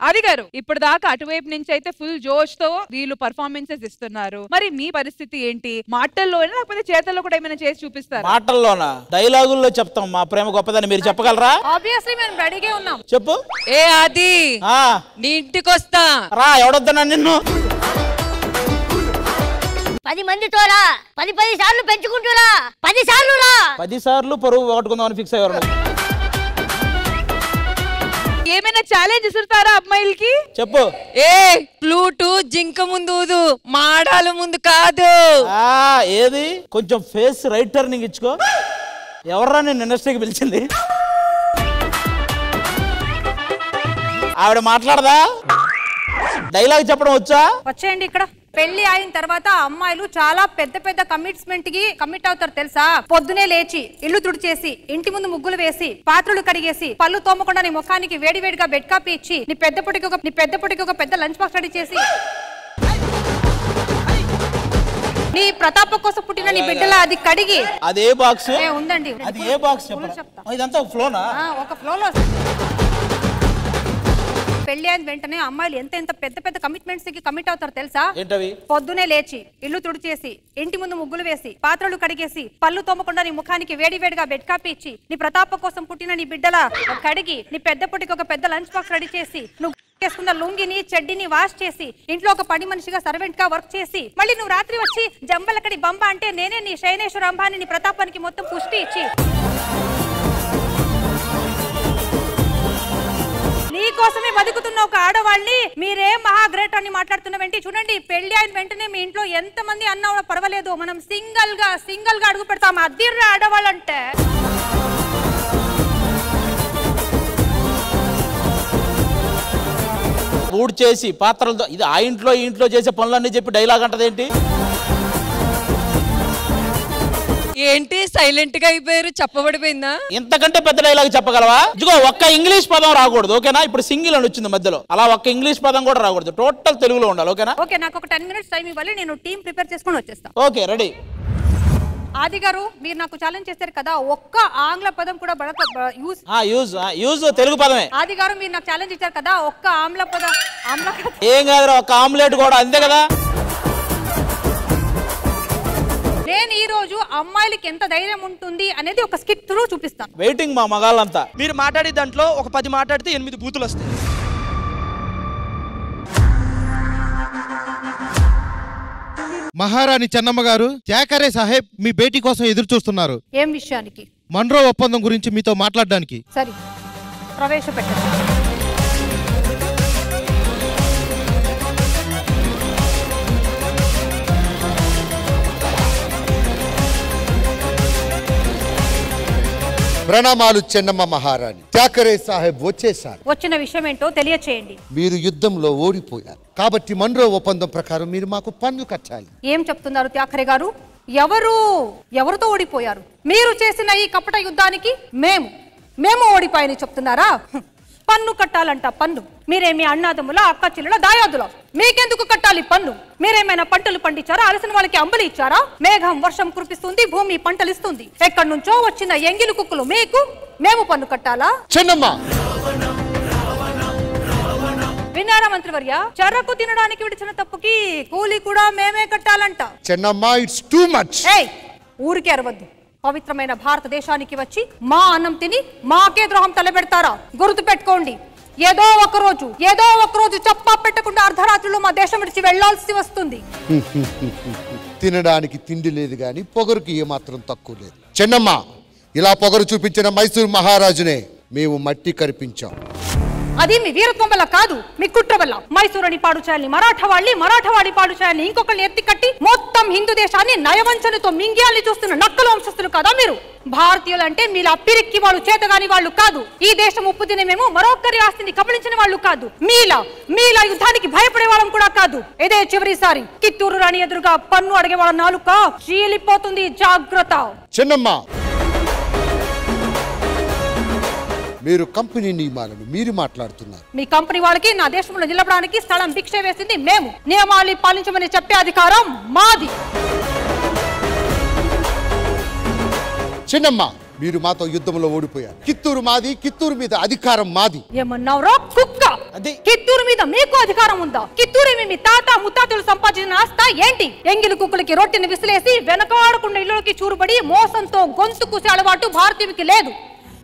ఆది గారు, ఇప్పుడు దాకా అటువైపు నుంచి అయితే ఫుల్ జోష్ తో వీళ్ళు పర్ఫార్మెన్సెస్ ఇస్తున్నారు. మరి మీ పరిస్థితి ఏంటి? మాటల్లోనే లేకపోతే చేతల్లో కూడా ఏమైనా చేసి చూపిస్తారు? మాటల్లోనా, డైలాగుల్లో చెప్తాం మా ప్రేమ గొప్పదని. మీరు చెప్పగలరా? ఆబ్వియస్లీ మేము రెడీగా ఉన్నాం. చెప్పు. ఏ ఆది, నీ ఇంటికి వస్తా రా. ఎవడొద్దన్నా నిన్ను? 10 మందితో రా, 10 సార్లు పెంచుకుంటురా, 10 సార్లు రా. 10 సార్లు పరువు పోగొట్టుకుందామని ఫిక్స్ అయ్యారు. ఏమైనా ఛాలెంజ్ ఇస్తారా అమ్మాయిలకి? చెప్పు. ఏ ప్లూటు జింక ముందు ఊదు, మాడాల ముందు కాదు. ఏది కొంచెం ఫేస్ రైట్ టర్నింగ్ ఇచ్చుకో. ఎవర్రా నేను ఇండస్ట్రీకి పిలిచింది? ఆవిడ మాట్లాడదా? డైలాగ్ చెప్పడం వచ్చా? వచ్చేయండి ఇక్కడ. పెళ్లి అయిన తర్వాత అమ్మాయిలు చాలా పెద్ద కమిట్మెంట్ కి కమిట్ అవుతారు తెలుసా? పొద్దునే లేచి ఇల్లు తుడిచేసి, ఇంటి ముందు ముగ్గులు వేసి, పాత్రలు కడిగేసి, పళ్ళు తోమకుండా నీ ముఖానికి వేడివేడిగా బెడ్ కాపీ ఇచ్చి, నీ పెద్ద పొడికి ఒక పెద్ద లంచ్ బాక్స్ రెడీ చేసి, నీ ప్రతాప కోసం పుట్టిన నీ బిడ్డల అది కడిగి. అదే బాక్స్ ఉందండి. అది ఏ బాక్స్ చెప్పండి. ఇదంతా ఒక ఫ్లోనా? ఒక ఫ్లోలో. పెళ్లి అయిన వెంటనే అమ్మాయిలు ఎంత పెద్ద కమిట్మెంట్స్ కి కమిట్ అవుతారు తెలుసా? పొద్దునే లేచి ఇల్లు తుడిచేసి, ఇంటి ముందు ముగ్గులు వేసి, పాత్రలు కడిగేసి, పళ్ళు తోమకుండా నీ ముఖానికి వేడివేడిగా బెడ్ కాపీ ఇచ్చి, నీ ప్రతాప కోసం పుట్టిన నీ బిడ్డల కడిగి, నీ పెద్ద పొట్టికి ఒక పెద్ద లంచ్ బాక్స్ రెడీ చేసి, నువ్వు చేసుకున్న లుంగిని చెడ్డిని వాష్ చేసి, ఇంట్లో ఒక పని మనిషిగా సర్వెంట్ గా వర్క్ చేసి, మళ్ళీ నువ్వు రాత్రి వచ్చి జంబలకడి బంబ అంటే నేనే నీ శైనేశ్వర అంబాని, నీ ప్రతాపానికి మొత్తం పుష్టి ఇచ్చి, నీకోసమే బతుకుతున్న ఒక ఆడవాళ్ళని మీరేం మహా గ్రేట్ అని మాట్లాడుతున్నావేంటి? చూడండి, పెళ్లి అయిన వెంటనే మీ ఇంట్లో ఎంత మంది అన్నా పర్వాలేదు, మనం సింగల్ గా అడుగు పెడతాం. అదిర్రా ఆడవాళ్ళంటే. ఊడ్ చేసి పాత్రలతో ఇది ఆ ఇంట్లో ఈ ఇంట్లో చేసే పనులన్నీ చెప్పి డైలాగ్ అంటదేంటి? ఏంటి సైలెంట్ గా అయిపోయారు? చెప్పబడిపోయిందా? ఇంతకంటే పెద్ద డైలాగ్ చెప్పగలవా? ఇదిగో ఒక్క ఇంగ్లీష్ పదం రాకూడదు, ఓకేనా? ఇప్పుడు సింగిల్ అని వచ్చింది మధ్యలో, అలా ఒక్క ఇంగ్లీష్ పదం కూడా రాకూడదు. టోటల్ తెలుగులో ఉండాలి, ఓకేనా? ఓకే, నాకు ఒక 10 minutes టైం ఇవ్వాలి, నేను టీం ప్రిపేర్ చేసుకొని వచ్చేస్తా. Okay, ready. ఆది గారు, మీరు నాకు ఛాలెంజ్ చేశారు కదా, ఒక్క ఆంగ్ల పదం కూడా యూజ్ తెలుగు పదమే. ఆది గారు, మీరు నాకు ఛాలెంజ్ ఇచ్చారు కదా, ఒక్క ఆమ్ల పదం. ఏం కాదురా, ఒక ఆమ్లెట్ కూడా అంతే కదా. నేను ఈ రోజు అమ్మాయిలకి ఎంత ధైర్యం ఉంటుంది అనేది ఒక స్కిట్ త్రూ చూపిస్తాను. వెయిటింగ్ మా మగాళ్ళంతా. మీరు మాట్లాడే దాంట్లో ఒక 10 మాట్లాడితే 8 బూతులు వస్తాయి. మహారాణి చెన్నమ్మ గారు, జాకరే సాహెబ్ మీ భేటీ కోసం ఎదురు చూస్తున్నారు. ఏం విషయానికి? మన్రో ఒప్పందం గురించి మీతో మాట్లాడడానికి. సరే, ప్రవేశపెట్టండి. ప్రణామాలు చెన్నమ్మ మహారాణి. థాకరే సాహెబ్ వచ్చేసారు. వచ్చిన విషయం ఏంటో తెలియచేయండి. మీరు యుద్ధంలో ఓడిపోయారు కాబట్టి మన్రో ఒప్పందం ప్రకారం మీరు మాకు పన్ను కట్టాలి. ఏం చెప్తున్నారు థాకరే గారు? ఎవరితో ఓడిపోయారు? మీరు చేసిన ఈ కపట యుద్ధానికి మేము ఓడిపోయాని చెప్తున్నారా? పన్ను కట్టాలంట. పన్ను మీరేమి అన్నాదమ్ముల అక్క చెల్లెల దాయాదుల? మీకెందుకు కట్టాలి పన్ను? మీరేమైనా పంటలు పండించారా? అలసిన వాళ్ళకి అంబలి ఇచ్చారా? మేఘం వర్షం కురిపిస్తుంది, భూమి పంటలు ఇస్తుంది. ఎక్కడి నుంచో వచ్చిన ఎంగిలి కుక్కలు మేము పన్ను కట్టాలా? విన్నారా మంత్రివర్య? చెరకు తినడానికి విడిచిన తప్పుకి కూలి కూడా మేమే కట్టాలంట. Chennamma, it's too much. ఊరికే అరవద్దు. పవిత్రమైన భారతదేశానికి వచ్చి మా అన్నం తిని మాకే ద్రోహం తలబెడతారా? గుర్తు పెట్టుకోండి. ఏదో ఒక రోజు చప్పా పెట్టకుండా అర్ధరాత్రిలో మా దేశం విడిచి వెళ్లాల్సి వస్తుంది. తినడానికి తిండి లేదు గాని పొగరుకి ఏమాత్రం తక్కువ లేదు. చెన్నమ్మ, ఇలా పొగరు చూపించిన మైసూర్ మహారాజునే మేము మట్టి కరిపించాం. అది మీ వీరత్వం వల్ల కాదు, మీ కుట్ర వల్ల. మైసూరుని పాడు చేయాలని మరాఠవాడి పాడు చేయాలని ఇంకొకరిని ఎత్తి కట్టి మొత్తం హిందూ దేశాన్ని నయవంచనతో మింగేయాలని చూస్తున్న నక్కలు వంశస్థులు కదా మీరు? భారతీయులు అంటే మీలా పిరికి వాళ్ళు, చేతగాని వాళ్ళు కాదు. ఈ దేశం ఉప్పు తినే మేము మరొకరి ఆస్తిని కబళించిన వాళ్ళు కాదు. మీలా యుద్ధానికి భయపడే వాళ్ళం కూడా కాదు. ఇదే చివరిసారి కిత్తూరు రాణి ఎదురుగా పన్ను అడిగే వాళ్ళ నాలుక చీలిపోతుంది. జాగ్రత్త. చెన్నమ్మ, మీరు కంపెనీ నియమాలను మీరు మాట్లాడుతున్నారు. మీ కంపెనీ వాళ్ళకి నా దేశంలో నిలబడడానికి స్థలం భిక్ష వేసింది మేము. నియమాలు పాలించమని చెప్పే అధికారం మాది. చిన్నమ్మ, మీరు మాతో యుద్ధంలో ఓడిపోయారు. కిత్తూరు మాది, కిత్తూరు మీద అధికారం మాది. ఏమన్నావురా కుక్క? కిత్తూరు మీద మీకు అధికారం ఉందా? కిత్తూరు మీ తాత ముత్తాతలు సంపాదించిన ఆస్తా ఏంటి? ఎంగిలి కుక్కలకి రొట్టెని విసిలేసి వెనకాడకుండా ఇళ్ళకి చూరుబడి మోసంతో గొంతు కూసే అలవాటు భారతీయుడికి లేదు.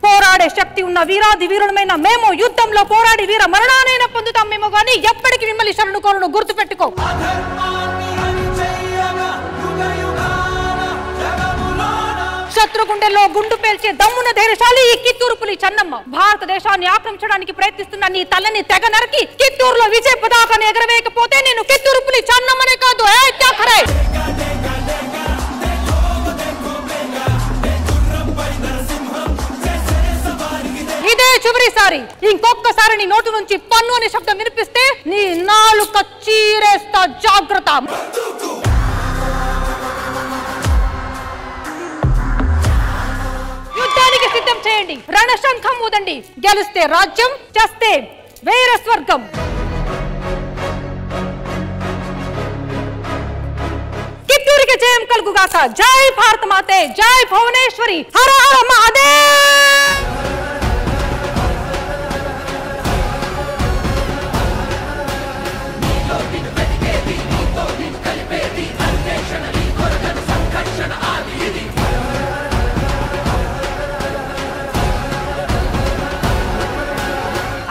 పోరాడే శక్తి ఉన్న వీరాది వీరులమైన మేము యుద్ధంలో పోరాడి వీర మరణానైనా పొందుతాం మేము గాని ఎప్పటికీ మిమ్మల్ని శరణు కోరను. గుర్తు పెట్టుకో. శత్రుగుండెల్లో గుండు పేల్చే దమ్మున ధైర్యశాలి ఈ కిత్తూరు పులి చెన్నమ్మ. భారతదేశాన్ని ఆక్రమించడానికి ప్రయత్నిస్తున్న నీ తలని తెగ నరికి కిత్తూరులో విజయ పతాకాన్ని ఎగరవేయకపోతే నేను కిత్తూరు పులి చెన్నమ్మనే కాదు. ఇదే చివరిసారి. ఇంకొకసారి నీ నోటు నుంచి పన్ను అనే శబ్దం వినిపిస్తే నీ నాలుక చీరేస్తా. జాగ్రత్త. యుద్ధానికి సిద్ధం చేయండి. రణశంఖం ఊదండి. గెలిస్తే రాజ్యం, చేస్తే వీర స్వర్గం. కిత్తూరుకి జయం కలుగుగాక. జై భారత మాతే, జై భువనేశ్వరి, హర హర మహాదేవ్.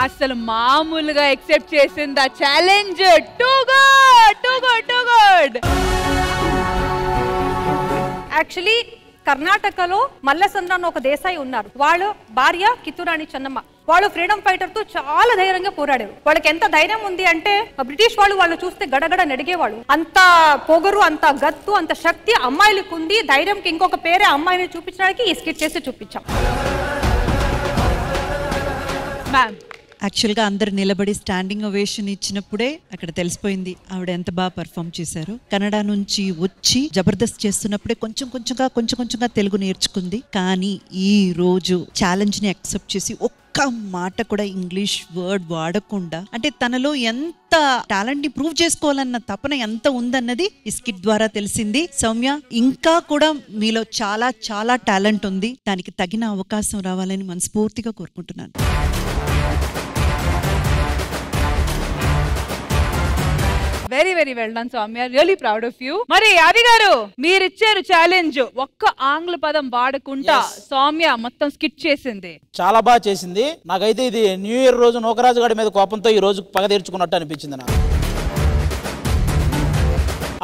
అసలు మామూలుగా ఎక్సెప్ట్ చేసింది ఆ ఛాలెంజ్. Too good. యాక్చువల్లీ కర్ణాటకలో మల్లసంద్ర అని ఒక దేశాయి ఉన్నారు. వాళ్ళు భార్య కిత్తూరాణి చెన్నమ్మ. వాళ్ళు ఫ్రీడమ్ ఫైటర్ తో చాలా ధైర్యంగా పోరాడారు. వాళ్ళకి ఎంత ధైర్యం ఉంది అంటే బ్రిటిష్ వాళ్ళు చూస్తే గడగడ నడిగేవాళ్ళు. అంత పొగరు, అంత గత్తు, అంత శక్తి అమ్మాయిలకు ఉంది. ధైర్యంకి ఇంకొక పేరే అమ్మాయిని చూపించడానికి ఈ స్కిట్ చేసి చూపించాం. యాక్చువల్గా అందరు నిలబడి స్టాండింగ్ ఓవేషన్ ఇచ్చినప్పుడే అక్కడ తెలిసిపోయింది ఆవిడ ఎంత బాగా పర్ఫామ్ చేశారు. కన్నడ నుంచి వచ్చి జబర్దస్త్ చేస్తున్నప్పుడే కొంచెం కొంచెంగా తెలుగు నేర్చుకుంది. కానీ ఈ రోజు ఛాలెంజ్ ని యాక్సెప్ట్ చేసి ఒక్క మాట కూడా ఇంగ్లీష్ వర్డ్ వాడకుండా, అంటే తనలో ఎంత టాలెంట్ ని ప్రూవ్ చేసుకోవాలన్న తపన ఎంత ఉందన్నది ఈ స్కిట్ ద్వారా తెలిసింది. సౌమ్య, ఇంకా కూడా మీలో చాలా చాలా టాలెంట్ ఉంది. దానికి తగిన అవకాశం రావాలని మనస్ఫూర్తిగా కోరుకుంటున్నాను. Very well done Soumya. Really proud of you. మరి ఆది గారు, మీరిచ్చారు ఛాలెంజ్. ఒక్క ఆంగ్ల పదం వాడకుండా సౌమ్య మొత్తం స్కిట్ చేసింది. చాలా బాగా చేసింది. నాకైతే ఇది న్యూ ఇయర్ రోజు నూకరాజు గారి మీద కోపంతో ఈ రోజు పగ తీర్చుకున్నట్టు అనిపించింది నాకు.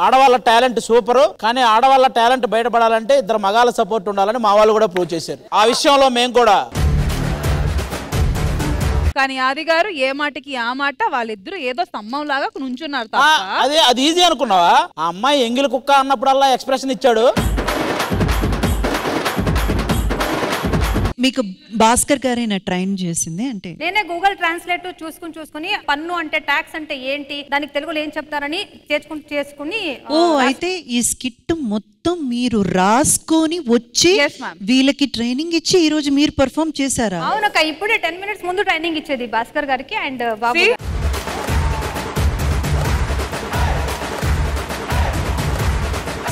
ఆడవాళ్ళ టాలెంట్ సూపర్, కానీ ఆడవాళ్ళ టాలెంట్ బయటపడాలంటే ఇద్దరు మగాళ్ళ సపోర్ట్ ఉండాలని మా వాళ్ళు కూడా ప్రూవ్ చేశారు. ఆ విషయంలో మేము కూడా. కానీ ఆది గారు ఏ మాటకి ఆ మాట వాళ్ళిద్దరు ఏదో స్తంభం లాగా నుంచున్నారు. అదే అది ఈజీ అనుకున్నావా? ఆ అమ్మాయి ఎంగిలి కుక్క అన్నప్పుడల్లా ఎక్స్ప్రెషన్ ఇచ్చాడు. మీకు భాస్కర్ గారేనా ట్రైన్ చేసింది అంటే? నేనే గూగుల్ ట్రాన్స్లేట్ చూసుకుని పన్ను అంటే ట్యాక్స్ అంటే ఏంటి, దానికి తెలుగులో ఏం చెప్తారని చేసుకుని ఓ అయితే ఈ స్కిట్ మొత్తం మీరు రాసుకొని వచ్చి వీళ్ళకి ట్రైనింగ్ ఇచ్చి ఈ రోజు మీరు పర్ఫామ్ చేశారా? అవునక్క, ఇప్పుడే 10 minutes ముందు ట్రైనింగ్ ఇచ్చేది భాస్కర్ గారికి అండ్ బాబు.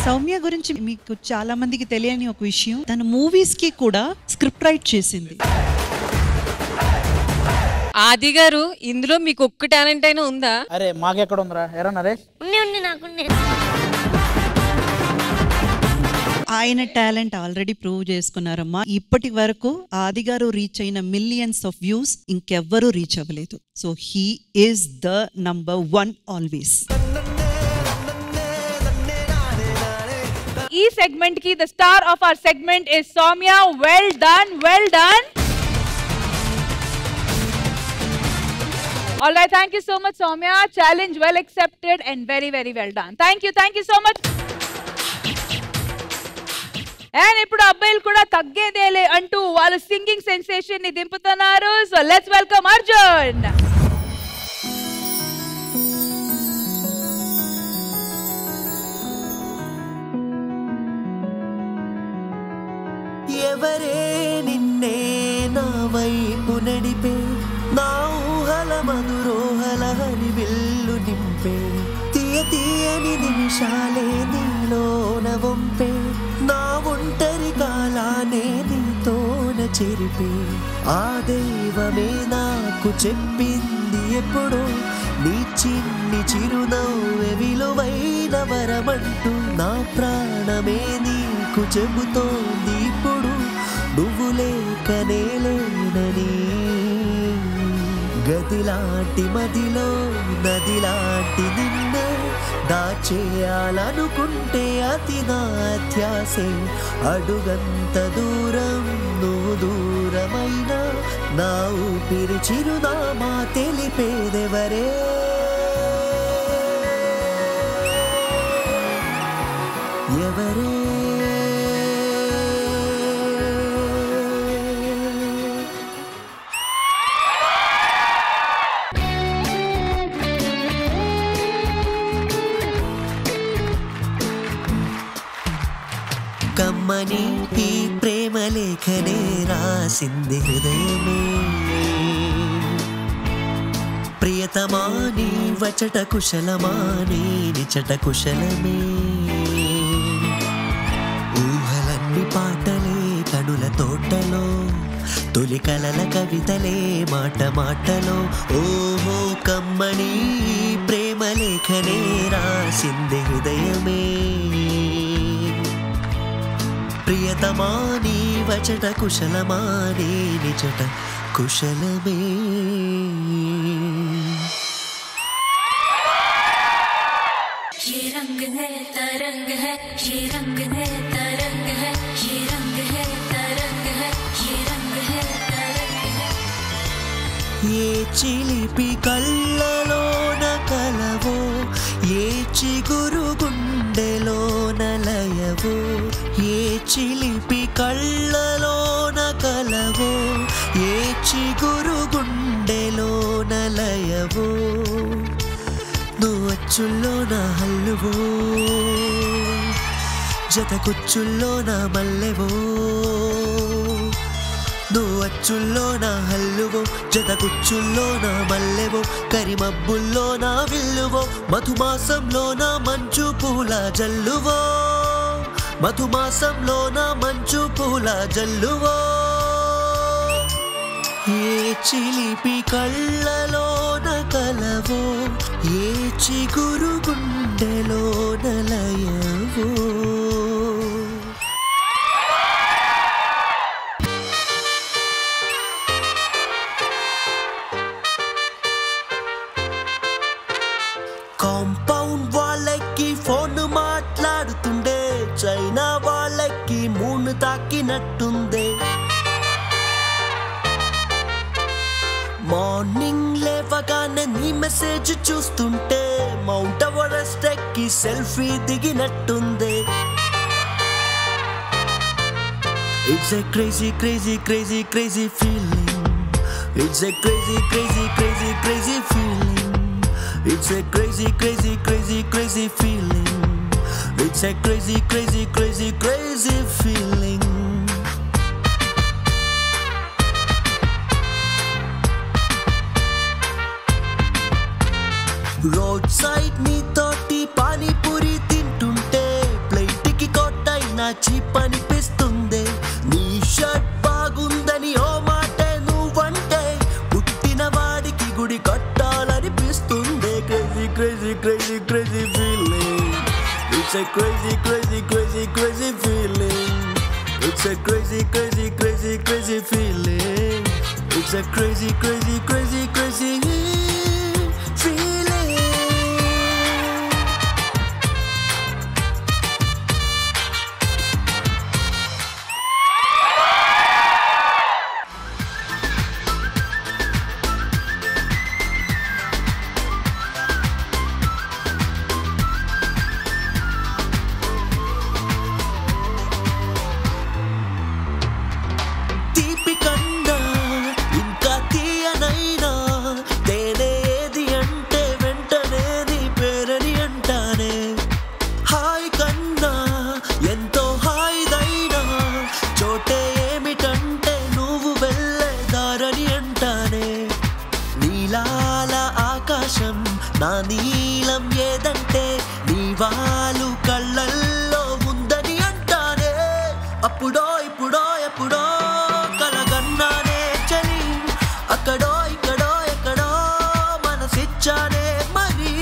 సౌమ్య గురించి మీకు చాలా మందికి తెలియని ఒక విషయం, తన మూవీస్ కి కూడా స్క్రిప్ట్ రైట్ చేసింది. ఆది గారు, ఇందులో మీకు ఒక్క టాలెంట్ అయినా ఉందా? అరే మాకెక్కడ ఉందిరా, ఎరన్నారే ఆయన టాలెంట్ ఆల్రెడీ ప్రూవ్ చేసుకున్నారమ్మా. ఇప్పటి వరకు ఆది గారు రీచ్ అయిన మిలియన్స్ ఆఫ్ వ్యూస్ ఇంకెవ్వరూ రీచ్ అవ్వలేదు. So he is the number 1 always. ఈ సెగ్మెంట్ కి the star of our segment is Soumya. Well done, well done. All right, thank you so much Soumya. Challenge well accepted and very well done. Thank you so much. And ఇప్పుడు అబ్బాయిలు కూడా తగ్గేదేలే అంటూ వాళ్ళు singing sensation ని దింపుతున్నారు. So let's welcome Arjun. ఎవరే నిన్నే నా వైపు నడిపే, నా ఊహల మధురోహల హరివిల్లు నింపే, తీయని నిమిషాలే నీలోన వంపే, నా ఒంటరి కాలానే నీతోన చెరిపే, ఆ దైవమే నాకు చెప్పింది ఎప్పుడో, నీ చిన్ని చిరునవ్వే విలువైన వరమంటూ, నా ప్రాణమే నీకు చెబుతోంది ఇప్పుడు, నువ్వు లేకనే లేనని. గదిలాంటి మదిలో నదిలాంటి నిన్నే దాచేయాలనుకుంటే అతి నా అత్యాసే, అడుగంత దూరం నువ్వు దూరమైనా, నా ఊపిరి చిరునామా తెలిపేదెవరే? ఎవరే? కమ్మని ఈ ప్రేమ లేఖనే రాసింది హృదయమే, ప్రియతమా నీ వచట కుశలమా నీ నిచట కుశలమే, ఊహలన్నీ పాటలే కనుల తోటలో, తొలి కలల కవితలే మాట మాటలో, ఓహో కమ్మని ప్రేమ లేఖనే రాసింది హృదయమే, ప్రియతమా నీ వచట కుశలమా నీ నిచట కుశలమే. ये रंग है तरंग है, ये रंग है तरंग है, ये रंग है तरंग है, ये रंग है तरंग है. ఏ చిలిపి కళ్ళలోన కలవో, ఏ చిగురు గుండెలోన లయవో, ఏ చిలిపి కళ్ళలోన కలవో, ఏ చిగురు గుండెలోన లయవో, నువ్వు అచ్చుల్లో నా హల్లువో, జతకుచ్చుల్లో నా మల్లెవో, నువ్వు అచ్చుల్లో నా హల్లువో, జతకుచ్చుల్లో నా మల్లెవో, కరిమబ్బుల్లో నా విల్లువో, మధుమాసంలో నా మంచు పూల జల్లువో, మధుమాసంలో నా మంచు పూల జల్లువో, ఏ చిలిపి కళ్ళలోన కలవో, ఏ చిగురు గుండెలోన లయవో. కాంపౌండ్ వాళ్ళకి ఫోన్ మాట్లాడుతుండే, చైనా వాళ్ళకి మూను తాకినట్టుందే, మార్నింగ్ లేవగానే నీ మెసేజ్ చూస్తుంటే, మౌంట్ ఎవరెస్ట్ ఎక్కి selfie దిగినట్టుందే, It's a crazy, crazy, crazy, crazy feeling. It's a crazy, crazy, crazy, crazy feeling. It's a crazy, crazy, crazy, crazy feeling. It's a crazy, crazy, crazy, crazy feeling. Road side నీ తోటి పానీపూరి తింటుంటే plate కి కొట్టైనా cheap అనిపిస్తుంది. నీ shirt బాగుందని ఓ మాట నువ్వంటే పుట్టిన వాడికి గుడి కట్టాలనిపిస్తుంది. Crazy crazy crazy crazy feeling. It's a crazy crazy crazy crazy feeling. It's a crazy crazy crazy crazy feeling. It's a crazy crazy crazy crazy feeling. నా నీలం ఏదంటే నీ వాళ్ళు కళ్ళల్లో ఉందని అంటానే. అప్పుడో ఇప్పుడో ఎప్పుడో కలగన్నానే చలి. అక్కడో ఇక్కడో ఎక్కడో మనసిచ్చానే మరి.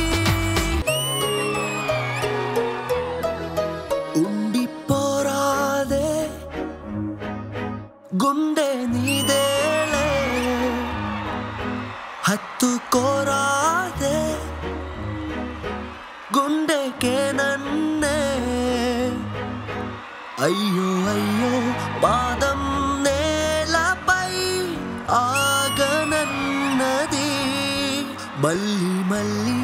ఉండిపోరాదే గుండె నీదేలే హత్తుకోరాదే గుండెకే నన్నే. అయ్యో అయ్యో పాదం నేలపై ఆగనన్నది. మళ్ళీ మళ్ళీ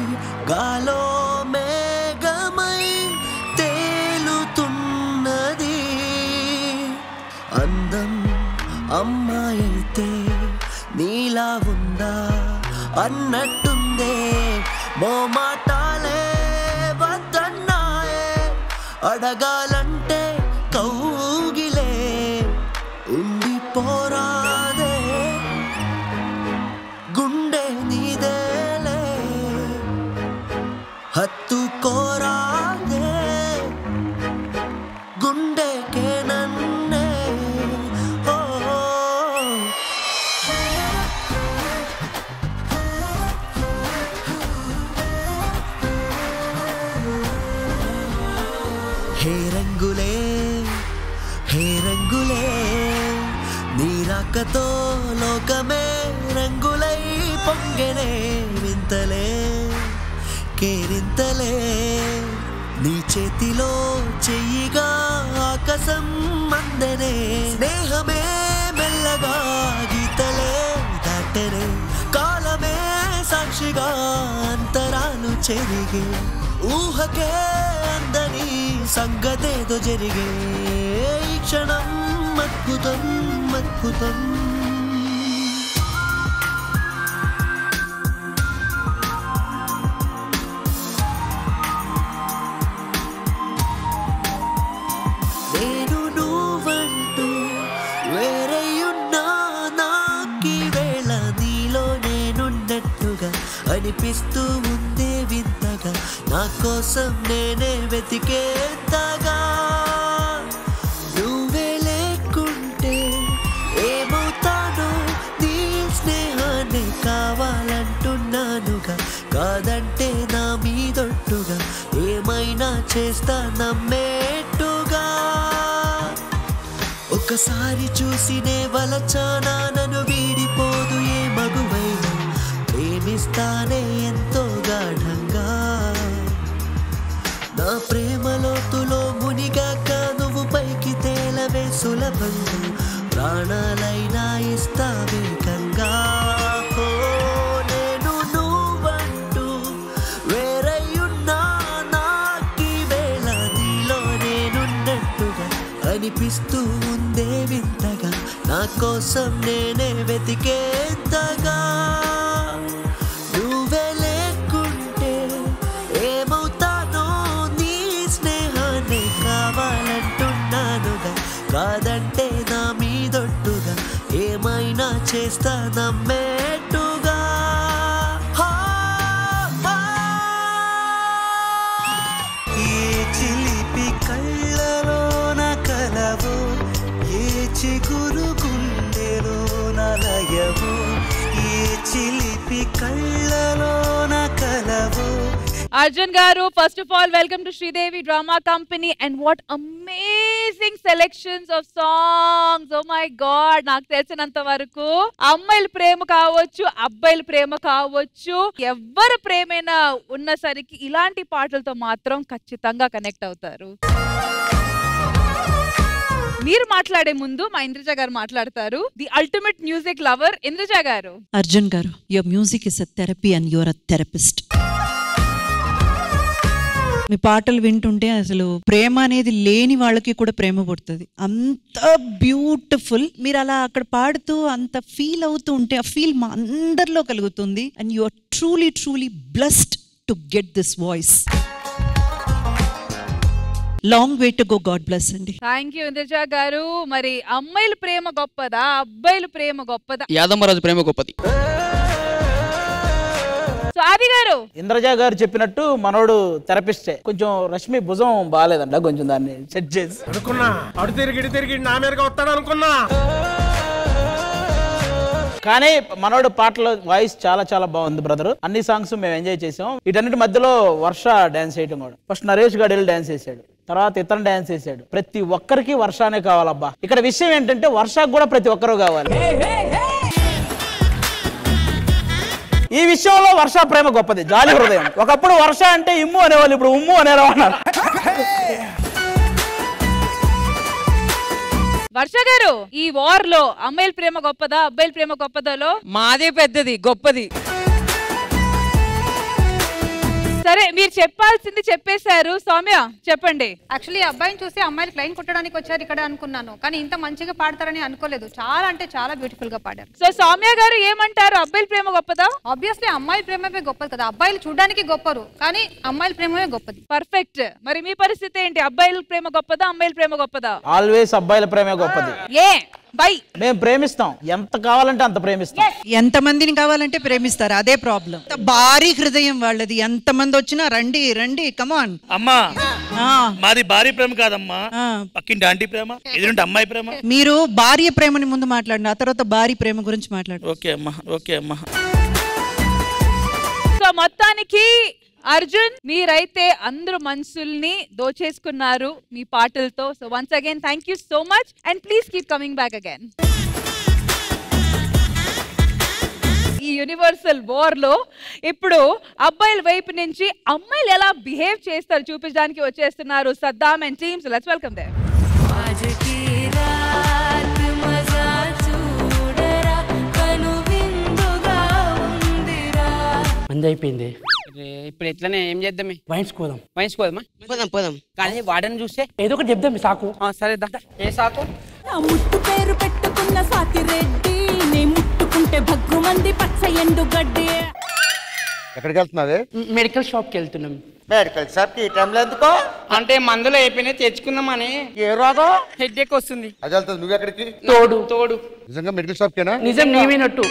గాలో మేఘమై తేలుతున్నది. అందం అమ్మాయితే నీలా ఉందా అన్నట్టుందే. మోమాటాలే వద్దన్నాయే అడగాలంటే కౌగిలే. ఉండిపోరాదే గుండె నీదేలే హత్తుకోరాదే గుండెకే నన్నే. హే రంగులే హే రంగులే నీ రాకతో లోకమే రంగులై పొంగెనే. వింతలే కేరింతలే నీ చేతిలో చెయ్యిగా ఆకాశం అందనే. స్నేహమే మెల్లగా గీతలే దాటనే. కాలమే సాక్షిగా అంతరాలు చెరిగే. ఊహకే అందని సంగతేదో జరిగే. ఈ క్షణం అద్భుతం అద్భుతం. నేను నువ్వంటూ వేరేయున్నా నాకీ వేళ నీలో నేనున్నట్టుగా అనిపిస్తూ ఉందే వింతగా. నా కోసం నేనే వెతికేంతగా. నువ్వే లేకుంటే ఏమవుతానో నీ స్నేహాన్ని కావాలంటున్నానుగా. కాదంటే నా మీదొట్టుగా ఏమైనా చేస్తా నమ్మేట్టుగా. ఒకసారి చూసినే వలచానా నన్ను వీడిపోదు ఏ మగువైనా. ప్రేమిస్తానే ఎంతో గాఢంగా. నా ప్రేమ లోతులో మునిగాక నువ్వు పైకి తేలవే సులభంగా. ప్రాణాలైనా ఇస్తా వేగంగా. నేను నువ్వంటూ వేరయ్యున్నా నాకీ వేళ నీలో నేనున్నట్టుగా అనిపిస్తూ ఉందే వింతగా నా కోసం నేనే వెతికేంతగా నువ్వే లేకుంటే ఏమవుతానో నీ స్నేహాన్ని కావాలంటున్నానుగా కాదంటే నా మీదొట్టుగా ఏమైనా చేస్తా నమ్మేట్టుగా చిగురు గుండెలో నలయవు ఏ చిలిపి కళ్ళలో నకలవు. Arjun garu, first of all, welcome to Sridevi Drama Company, and what amazing selections of songs. Oh my god, నాకు తెలిసినంత వరకు అమ్మాయిల ప్రేమ కావచ్చు, అబ్బాయిల ప్రేమ కావచ్చు, ఎవరి ప్రేమైనా ఉన్నసరికి ఇలాంటి పాటలతో మాత్రం ఖచ్చితంగా కనెక్ట్ అవుతారు. మీరు మాట్లాడే ముందు మా ఇంద్రజ గారు మాట్లాడతారు. The ultimate music lover Indraja garu. Arjun garu, your music is a therapy and your a therapist. మీ పాటలు వింటుంటే అసలు ప్రేమ అనేది లేని వాళ్ళకి కూడా ప్రేమ పుడుతుంది. అంత బ్యూటిఫుల్. మీరు అలా అక్కడ పాడుతూ అంత ఫీల్ అవుతూ ఉంటే ఆ ఫీల్ మా అందరిలో కలుగుతుంది. And you are truly truly blessed to get this voice. Long way to go. God bless అండి. థ్యాంక్ యూ ఇంద్రజ గారు. మరి అమ్మాయిల ప్రేమ గొప్పదా, అబ్బాయిల ప్రేమ గొప్పదా? యాదమ్మరాజు ప్రేమ గొప్పది. సో ఆది గారు, ఇంద్రజ గారు చెప్పినట్టు మనోడు థెరపిస్టే. కొంచెం రష్మి భుజం బాగాలేదంట, కొంచెం దాన్ని సెట్ చేసి అనుకున్నా. అడు తిరిగి నా మీదగా వస్తాడు అనుకున్నా. కానీ మనోడు పాటలో వాయిస్ చాలా చాలా బాగుంది బ్రదర్. అన్ని సాంగ్స్ మేము ఎంజాయ్ చేసాం. వీటన్నిటి మధ్యలో వర్ష డాన్స్ చేయడం కూడా. ఫస్ట్ నరేష్ గారు వెళ్ళి డాన్స్ చేశాడు, తర్వాత ఇతను డాన్స్ చేశాడు. ప్రతి ఒక్కరికి వర్షానే కావాలబ్బా. ఇక్కడ విషయం ఏంటంటే వర్షకు కూడా ప్రతి ఒక్కరు కావాలి. ఈ విషయంలో వర్ష ప్రేమ గొప్పది, జాలి హృదయం. ఒకప్పుడు వర్ష అంటే ఇమ్ము అనేవాళ్ళు, ఇప్పుడు ఉమ్ము అనేలా ఉన్నారు. వర్ష గారు, ఈ వార్ లో అమ్మాయిల ప్రేమ గొప్పదా, అబ్బాయిల ప్రేమ గొప్పదాలో? మాదే పెద్దది, గొప్పది. సరే, మీరు చెప్పాల్సింది చెప్పేశారు. సౌమ్య చెప్పండి. యాక్చువల్లీ అబ్బాయిని చూసి అమ్మాయిలు క్లైన్ కొట్టడానికి వచ్చారు ఇక్కడ అనుకున్నాను, కానీ ఇంత మంచిగా పాడతారని అనుకోలేదు. చాలా అంటే చాలా బ్యూటిఫుల్ గా పాడారు. సో సౌమ్య గారు ఏమంటారు, అబ్బాయిల ప్రేమ గొప్పదా? ఆబ్వియస్లీ అమ్మాయిల ప్రేమమే గొప్పది కదా. అబ్బాయిలు చూడడానికి గొప్పరు, కానీ అమ్మాయిల ప్రేమమే గొప్పది. పర్ఫెక్ట్. మరి మీ పరిస్థితి ఏంటి? అబ్బాయిల ప్రేమ గొప్పదా, అమ్మాయిల ప్రేమ గొప్పదా? ఆల్వేస్ అబ్బాయిల ప్రేమే గొప్పది. ఏ బై మేము ప్రేమిస్తాం, ఎంత కావాలంటే అంత ప్రేమిస్తాం. ఎంత మందిని కావాలంటే ప్రేమిస్తారు, అదే ప్రాబ్లం. భారీ హృదయం వాళ్ళది. ఎంత మంది వచ్చినా రండి రండి, కమాన్. అమ్మా, మాది భారీ ప్రేమ కాదమ్మా, పక్కింటి ఆంటీ ప్రేమ, ఎదురుంటి అమ్మాయి ప్రేమ. మీరు భార్య ప్రేమని ముందు మాట్లాడండి, ఆ తర్వాత భారీ ప్రేమ గురించి మాట్లాడు. ఓకే అమ్మా, ఓకే అమ్మా. సో మొత్తానికి అర్జున్, మీరైతే అందరు మనసుల్ని దోచేసుకున్నారు మీ పాటలతో. So once again thank you so much, and please keep coming back again. ఈ యూనివర్సల్ వార్ లో ఇప్పుడు అబ్బాయిల వైపు నుంచి అమ్మాయిలు ఎలా బిహేవ్ చేస్తారు చూపించడానికి వచ్చేస్తున్నారు Saddam and teams. Let's welcome there. మంది అయిపోయింది ఇప్పుడు. ఎట్లనే ఏం చేద్దాం? వాయించుకోదాం. వాయించుకోదామా? పోదాం పోదాం. కానీ వాడని చూస్తే ఏదో ఒకటి చెప్దాం. సాకు సరే, ఏ సాకు? ముట్టు పేరు పెట్టుకున్న సాతి రెడ్డి, నీ ముట్టుకుంటే భగ్గు మంది పచ్చ ఎండు గడ్డి. ఎక్కడికి వెళ్తున్నావే? మెడికల్ షాప్ కి వెళ్తున్నాం. మెడికల్ షాప్ కి ఈ టైంలో ఎందుకో? అంటే మందులు అయిపోయినాయి, తెచ్చుకుందామని. ఏ రోగం? హెడ్ ఎక్ వస్తుంది. అది వెళ్తుంది. నువ్వు ఎక్కడికి? తోడు. నిజంగా మెడికల్ షాప్ కేనా? నిజం, నీవినట్టు.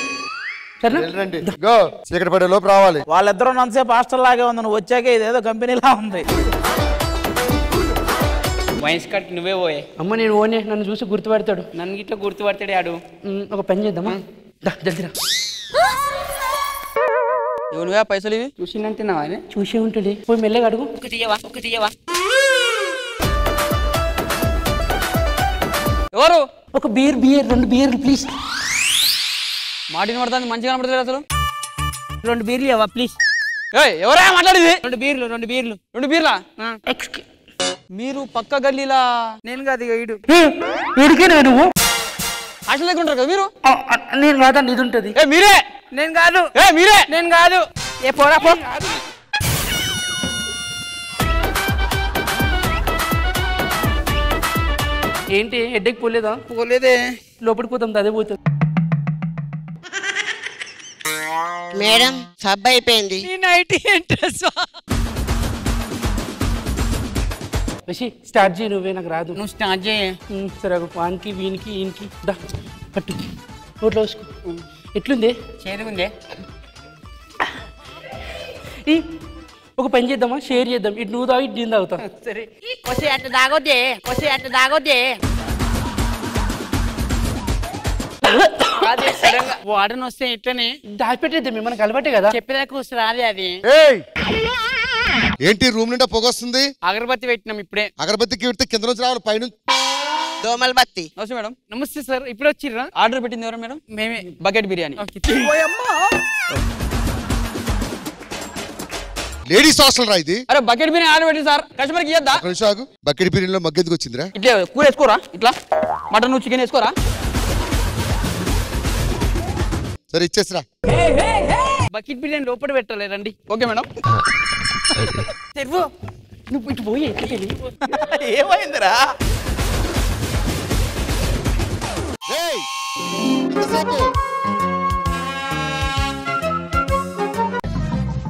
చీకటి పడే లోపు రావాలి. వాళ్ళిద్దరూ నంతసేపు హాస్టల్ లాగే ఉంది, నువ్వు వచ్చాక ఇదేదో కంపెనీలా ఉంది. వైన్స్ కట్ నువ్వే పోయే. అమ్మ నేను ఓనే, నన్ను చూసి గుర్తుపడతాడు. నన్ను గిట్లా గుర్తుపడతాడు ఆడు. ఒక పని చేద్దామా? దగ్గర నువ్వే పైసలు ఇవి చూసిందంటున్నావా? చూసే ఉంటుంది. పోయి మెల్లగా అడుగు. ఒకటి ఎవరు? ఒక బియర్ 2 బియర్లు ప్లీజ్. మాటిని పడుతుంది, మంచిగా కనపడుతుంది అసలు. 2 బీర్లు ఇవ్వవా ప్లీజ్? ఎవరా మాట్లాడేది? 2 బీర్లా? మీరు పక్క గల్లీలా? నేను కాదు, ఈడు. ఈడికేనా నువ్వు? హాస్టల్ దగ్గర ఉంటారు కదా మీరు? నేను కాదండి, ఇది ఉంటుంది. మీరే? నేను కాదు. మీరే? నేను కాదు. ఏ పోరా పో. ఏంటి హెడ్డేక్ పోలేదా? పోలేదే. లోపలికి పోతాం అదే పోతుంది. మేడం సబ్ అయిపోయింది. స్టార్ట్ చేయి నువ్వే, నాకు రాదు. నువ్వు స్టార్ట్ చేయ. సరే వానికి వీనికి ఈయనకి దా పట్టు నోట్లో వేసుకో. ఎట్లుంది? చేదుగుందే. ఒక పని చేద్దామా, షేర్ చేద్దాం. ఇటు నువ్వు తాగు, ఇటు నేను తాగుతా. సరే కొసి అట్ట తాగొద్దే, కొసి అట్ట తాగొద్దే. వాడని వస్తే ఇట్లనే దాచిపెట్టేద్దాం. మనకు అలవాటే కదా, చెప్పేదాకా వస్తే రాదే అది. ఏంటి రూమ్ నిండా పొగొస్తుంది? అగరబత్తి పెట్టినాం ఇప్పుడే. అగరబత్తికి పెడితే కింద నుంచి రావాలి, పైన దోమల బత్తి. నమస్తే మేడం. నమస్తే సార్. ఇప్పుడు వచ్చిర్రా? ఆర్డర్ పెట్టింది ఎవరు మేడం? మేమే. బకెట్ బిర్యానీ. లేడీస్ హాస్టల్ రా ఇది. అరే బకెట్ బిర్యానీ ఆర్డర్ పెట్టింది సార్, కస్టమర్కి ఇద్దా? బకెట్ బిర్యానీలో మగ్గెందుకు వచ్చిందిరా? ఇట్లా కూర వేసుకోరా, ఇట్లా మటన్ చికెన్ వేసుకోరా. సరే ఇచ్చేసిరా. బకెట్ బిర్యానీ లోపల పెట్టాలి రండి. Okay madam. నువ్వు ఇటు పోయి ఏమైందిరా?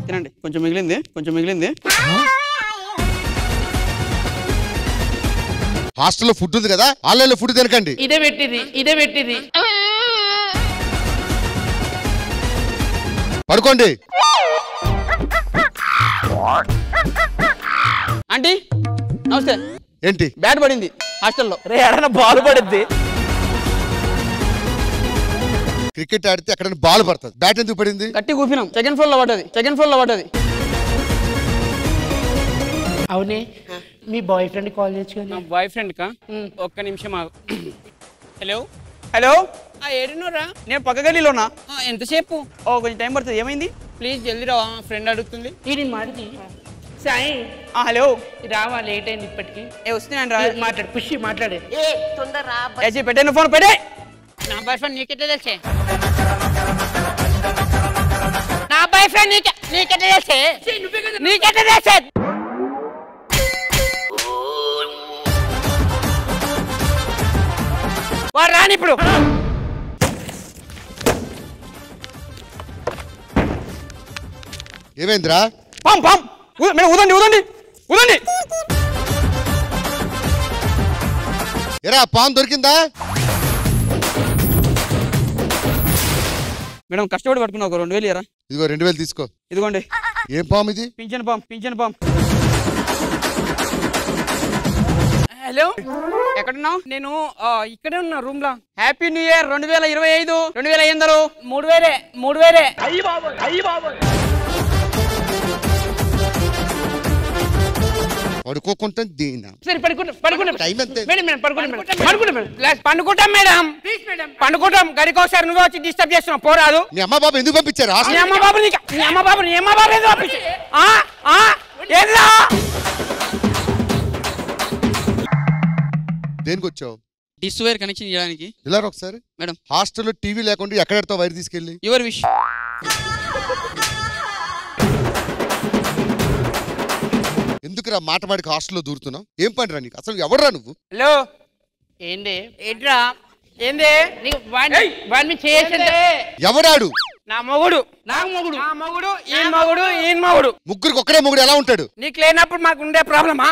తినండి, కొంచెం మిగిలింది, కొంచెం మిగిలింది. హాస్టల్లో ఫుడ్ ఉంది కదా, ఆన్లైన్లో ఫుడ్ తినకండి. ఇదే పెట్టింది, ఇదే పెట్టింది. పడుకోండి. ఆంటీ నమస్తే. ఏంటి? బ్యాట్ పడింది హాస్టల్లో. రే ఎడన బాల్ పడింది. క్రికెట్ ఆడితే అక్కడ బాల్ పడుతుంది, బ్యాట్ ఎందుకు పడింది? గట్టి కూపినాం, సెకండ్ ఫ్లోర్ లో పడ్డది, సెకండ్ ఫ్లోర్ లో పడ్డది. అవునే, మీ బాయ్ ఫ్రెండ్ కాల్ చేయొచ్చు. నా బాయ్ ఫ్రెండ్ కా? ఒక్క నిమిషం ఆగు. హలో హలో, ఏడున్నారా? నేను పక్క గల్లీలోనా. ఎంతసేపు? కొంచెం టైం పడుతుంది. ఏమైంది? ప్లీజ్ జల్దీ రావా, ఫ్రెండ్ అడుగుతుంది. ఇది మాది సాయి. హలో రావా, లేట్ అయింది ఇప్పటికి. వస్తున్నాను రా. మాట్లాడు, పుషి మాట్లాడే. పెట్టే ఫోన్ పెట్టే. నా బాయ్ ఫ్రెండ్ నీకెట్లా తెలిసే? నా బాయ్ ఫ్రెండ్ నీకెట్లా తెలిసే? నీకెట్లా తెలిసే? వాడు రాని ఇప్పుడు. ఏమైందిరా? పాం పాం మేడం, ఊదండి ఊదండి ఊదండి. ఎరా పాన్ దొరికిందా? మేడం కష్టపడి పట్టుకున్నా, ఒక 2000 ఇయరా. ఇదిగో 2000 తీసుకో. ఇదిగోండి. ఏం పాము ఇది? పింఛన్ పాం, పింఛన్ పాం. హలో ఎక్కడున్నావు? నేను ఇక్కడే ఉన్నా రూమ్ లో. Happy new year 2025. 2000 3000. పడుకోకుండా దీనా. సరే పడుకుంటాం. టైం ఎంత? పండుకుంటాం మేడం, పండుకుంటాం. గడికి ఒకసారి నువ్వు వచ్చి డిస్టర్బ్ చేస్తున్నావు, పోరాదు. నీ అమ్మ బాబు ఎందుకు పంపించారు? నీ అమ్మ బాబు ఎందుకు పంపించారు? దేనికి వచ్చావు? డిష్ వైర్ కనెక్షన్ చేయడానికి. ఇలా ఒకసారి మేడం. హాస్టల్లో టీవీ లేకుండా ఎక్కడ ఎడతావు వైర్ తీసుకెళ్ళి? Your wish. ఎందుకురా మాట మాడికి హాస్టల్లో దూరుతున్నావు? ఏం పనిరా నీకు? అసలు ఎవడరా నువ్వు? హలో ఏంది? ఏంట్రా ఏంది? వాడిని చేసిందే ఎవడాడు? నా మొగుడు. నాకు మొగుడు, నా మొగుడు, ఈయన మొగుడు, ఈయన మొగుడు. ముగ్గురికి ఒక్కడే మొగుడు ఎలా ఉంటాడు? నీకు లేనప్పుడు మాకు ఉండే ప్రాబ్లమా?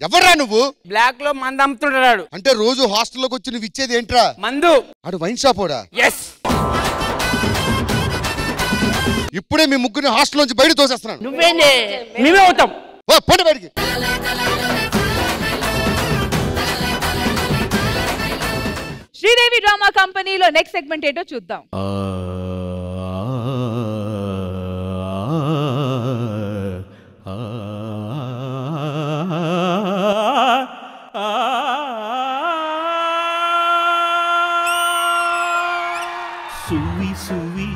ఎవరా నువ్వు? బ్లాక్ లో మందు అమ్ముతుంటాడు. అంటే రోజు హాస్టల్లోకి వచ్చి నువ్వు ఇచ్చేది ఏంట్రా? మందు. ఆడు వైన్ షాప్ ఓడా? ఎస్. ఇప్పుడే మీ ముగ్గురిని హాస్టల్ నుంచి బయట తోసేస్తున్నాను. నువ్వేంది? మేమే అవుతాం. పోండి బయటికి. శ్రీదేవి డ్రామా కంపెనీలో నెక్స్ట్ సెగ్మెంట్ ఏంటో చూద్దాం. సువి సువి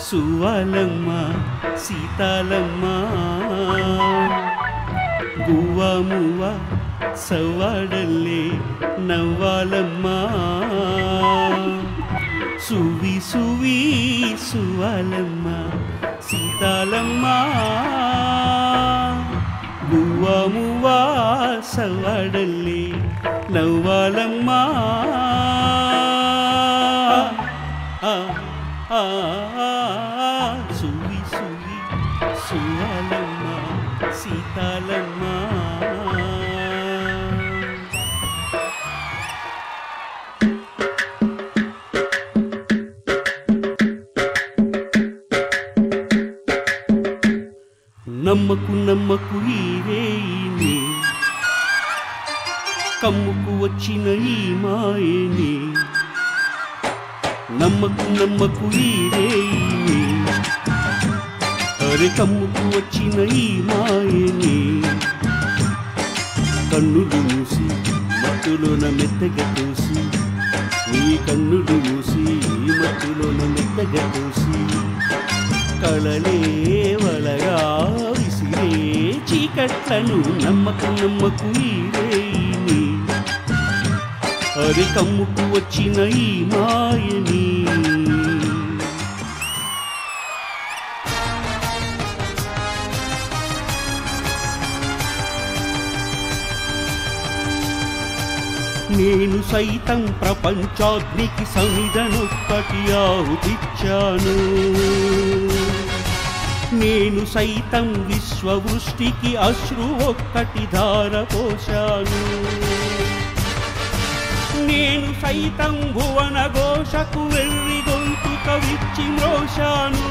సువాలమ్మ సీతాలమ్మ గువ్వ మువ్వ సవ్వాడల్లే నవ్వాలమ్మ సువి సువి సువాలమ్మ సీతాలమ్మ గువ్వ మువ్వా మువ్వా సవ్వడల్లే నవ్వాలమ్మా సువి సువి సువాలమ్మ సీతాలమ్మ నమ్మకు నమ్మకు ఈరేనే కమ్ముకు వచ్చిన ఈ మాయనే నమ్మకు నమ్మకు ఈరేనే అరే కమ్ముకు వచ్చిన ఈ మాయనే కన్నులు మూసి మత్తులోన మెత్తగా తోసి నీ కన్నులు మూసి మత్తులోన మెత్తగా తోసి కళలే వలగా విసిరే చీకట్లను నమ్మకు నమ్మకు ఈరేని అరి కమ్ముకు వచ్చిన ఈ మాయని నేను సైతం ప్రపంచాగ్నికి సమిధనొక్కటి ఆహుతిచ్చాను నేను సైతం విశ్వవృష్టికి అశ్రు ఒక్కటి ధారపోశాను నేను సైతం భువన ఘోషకు వెర్రి గొంతుక విచ్చి మ్రోశాను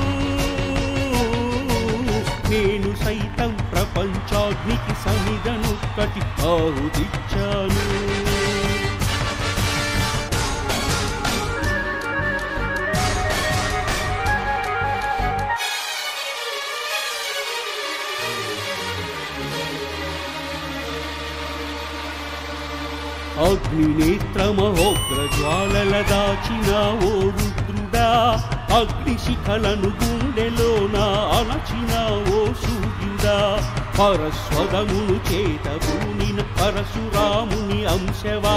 నేను సైతం ప్రపంచాగ్నికి సమిధనొక్కటి ఆహుతిచ్చాను అగ్నినేత్రమహోగ్ర జ్వాలల దాచిన ఓ రుద్రుడా అగ్నిశిఖలను గుండెలోన అణచిన ఓ సూర్యుడా పరస్వదమును చేతబూనిన పరశురాముని అంశవా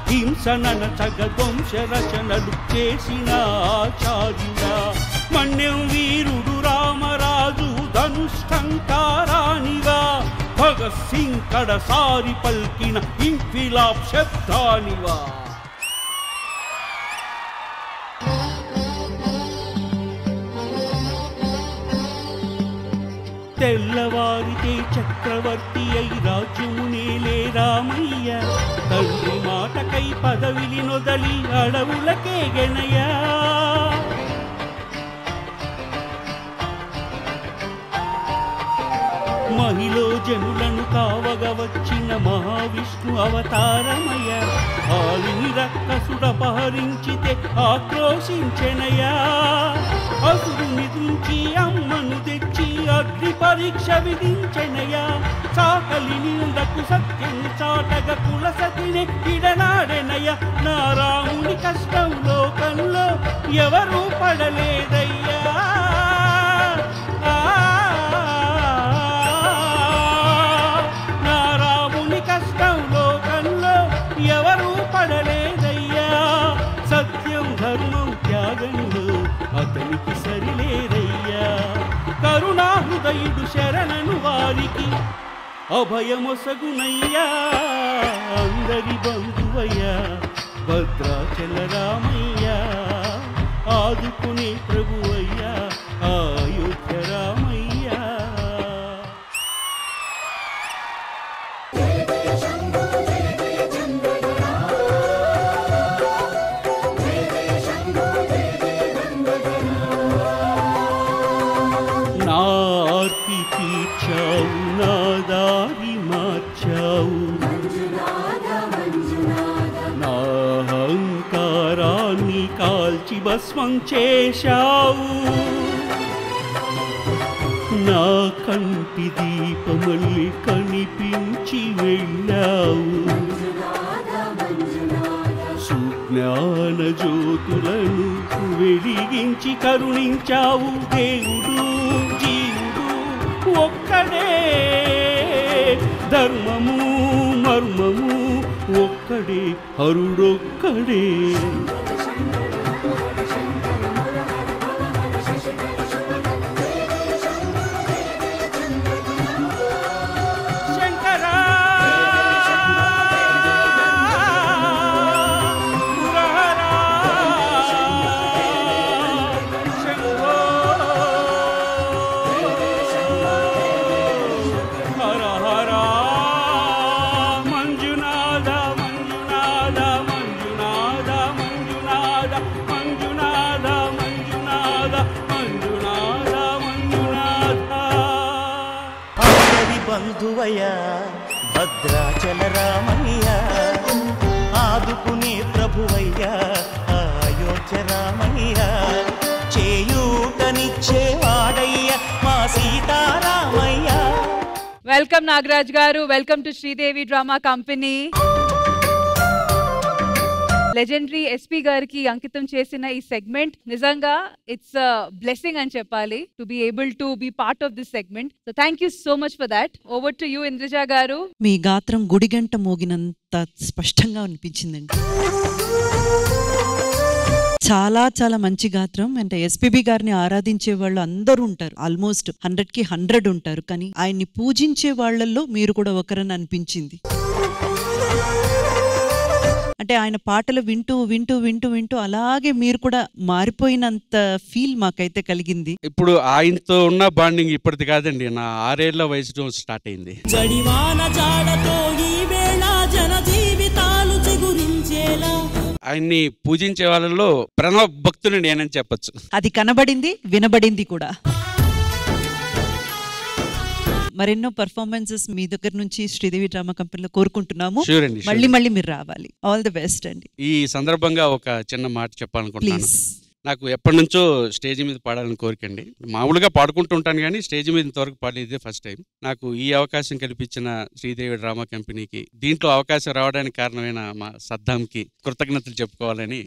హింసననచగ ధ్వంస రచనలు చేసిన ఆచార్యుడా మన్యం వీరుడు రామరాజు ధనుష్టంకారానివా భగత్ సింగ్ కడసారి పల్కిన ఇంక్విలాబ్ శబ్దానివా తెల్లవారితే చక్రవర్తి అయి రాజ్యమునేలే రామయ్య తండ్రి మాటకై పదవిని నొదలి అడవులకే గెనయ్యా మహిళ జనులను కావగ వచ్చిన మహావిష్ణు అవతారమయ ఆలిని రక్కసుడపహరించితే ఆక్రోశించెనయా అసురుని నుంచి అమ్మను తెచ్చి అగ్ని పరీక్ష విధించెనయా సాకలి నిందకు సత్యం చాటగ కులసతిని ఇడనాడెనయ నా రాముని కష్టం లోకంలో ఎవరూ పడలేదయ్యా ఎవరూ పడలేదయ్యా సత్యం ధర్మం త్యాగంలో అతనికి సరిలేదయ్యా కరుణా హృదయుడు శరణను వారికి అభయమొసగునయ్యా అందరి బంధువయ్యా భద్రాచల రామయ్యా ఆదుకునే ప్రభువయ్యా అయోధ్య రామయ్యా నార్తి తీర్చావు నా దారి మార్చావు నా అహంకారాన్ని కాల్చి భస్మం చేశావు నా కంటి దీపమల్లి కనిపించి వెళ్ళావు సుజ్ఞాన జ్యోతులను వెలిగించి కరుణించావు దేవుడు జీవుడు ఒక్కడే ధర్మము మర్మము ఒక్కడే హరుడొక్కడే శంకర బంధువయ్య భద్రాచల రామయ్య ఆదుకునే ప్రభువయ్య అయోధ్య రామయ్య చేయూటనిచ్చేవాడయ్య మా సీతారామయ్య. వెల్కమ్ నాగరాజ్ గారు, welcome to Sridevi drama company. Legendary SP గారికి అంకితం చేసిన ఈ సెగ్మెంట్ నిజంగా ఇట్స్ బ్లెస్సింగ్ అని చెప్పాలి to be able to be part of this segment. So thank you so much for that. Over to you Indraja గారు. మీ గాత్రం గుడిగంట మోగినంత స్పష్టంగా అనిపించిందండి. చాలా చాలా మంచి గాత్రం. అంటే ఎస్పీబీ గారిని ఆరాధించే వాళ్ళు అందరూ ఉంటారు, ఆల్మోస్ట్ 100కి 100 ఉంటారు, కానీ ఆయన్ని పూజించే వాళ్ళల్లో మీరు కూడా ఒకరని అనిపించింది. అంటే ఆయన పాటలు వింటూ వింటూ వింటూ వింటూ అలాగే మీరు కూడా మారిపోయినంత ఫీల్ మాకైతే కలిగింది. ఇప్పుడు ఆయనతో ఉన్న బాండింగ్ ఇప్పటిది కాదండి, నా 6 ఏళ్ల వయసులో స్టార్ట్ అయింది. జడివాన జాడతో ఈ వేళ జన జీవితాలు చిగురించేలా ఆయన్ని పూజించే వాళ్ళలో ప్రణవ భక్తుని నేనని చెప్పొచ్చు. అది కనబడింది, వినబడింది కూడా. మరెన్నో పర్ఫార్మెన్సెస్ మీ దగ్గర నుంచి శ్రీదేవి డ్రామా కంపెనీలో కోరుకుంటున్నాము. మళ్ళీ మళ్ళీ మీరు రావాలి. ఆల్ ది బెస్ట్ అండి. ఈ సందర్భంగా ఒక చిన్న మాట చెప్పాలనుకుంటున్నాను. నాకు ఎప్పటి నుంచో స్టేజ్ మీద పాడాలని కోరికండి. మామూలుగా పాడుకుంటూ ఉంటాను కానీ స్టేజ్ మీద ఇంతవరకు పాడేదే ఫస్ట్ టైం. నాకు ఈ అవకాశం కల్పించిన శ్రీదేవి డ్రామా కంపెనీకి, దీంట్లో అవకాశం రావడానికి కారణమైన మా సద్దాంకి కృతజ్ఞతలు చెప్పుకోవాలని.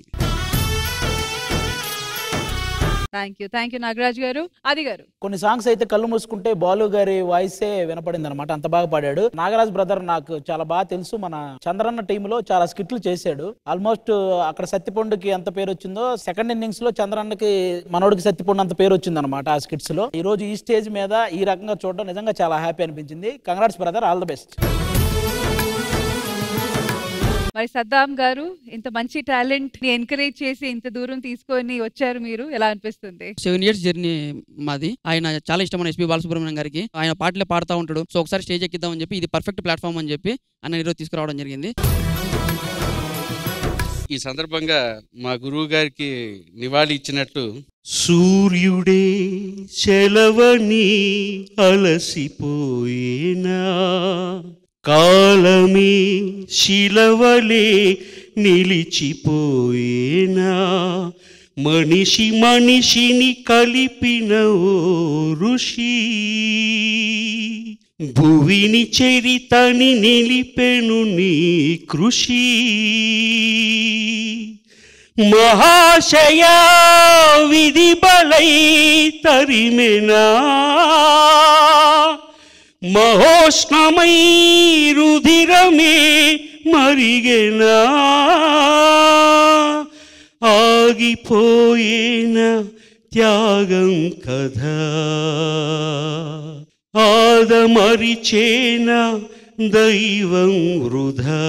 థ్యాంక్ యూ నాగరాజ్ గారు. ఆది గారు, కొన్ని సాంగ్స్ అయితే కళ్ళు మూసుకుంటే బాలు గారి వాయిసే వినపడింది అనమాట, అంత బాగా పాడాడు. నాగరాజ్ బ్రదర్ నాకు చాలా బాగా తెలుసు. మన చంద్రన్న టీంలో చాలా స్కిట్లు చేశాడు. ఆల్మోస్ట్ అక్కడ సత్తిపండుకి ఎంత పేరు వచ్చిందో సెకండ్ ఇన్నింగ్స్ లో చంద్రన్నకి మనోడికి సత్తిపండు అంత పేరు వచ్చింది అనమాట ఆ స్కిట్స్ లో. ఈ రోజు ఈ స్టేజ్ మీద ఈ రకంగా చూడడం నిజంగా చాలా హ్యాపీ అనిపించింది. Congrats brother, all the best. మరి సద్దాం గారు, ఇంత మంచి టాలెంట్ ని ఎంకరేజ్ చేసి ఇంత దూరం తీసుకొని వచ్చారు మీరు, ఎలా అనిపిస్తుంది? 7 years జర్నీ మాది. ఆయన చాలా ఇష్టమైన ఎస్పీ బాలసుబ్రహ్మణ్యం గారికి. ఆయన పాటలే పాడుతూ ఉంటాడు. సో ఒకసారి స్టేజ్ ఎక్కిద్దామని చెప్పి ఇది పర్ఫెక్ట్ ప్లాట్ఫామ్ అని చెప్పి ఆయన ఈరోజు తీసుకురావడం జరిగింది. ఈ సందర్భంగా మా గురువు గారికి నివాళి ఇచ్చినట్టు, సూర్యుడే సెలవని అలసిపోయేనా, కాలమే శిలవలే నిలిచిపోయేనా, మనిషి మనిషిని కలిపిన ఓ ఋషి, భువిని చరితని నిలిపెను నీ కృషి, మహాశయ విధి బలై తరిమెనా, మహోష్ణమై రుధిరమే మరిగెనా, ఆగిపోయేన త్యాగం కథ, ఆదమరిచేన దైవం వృధా.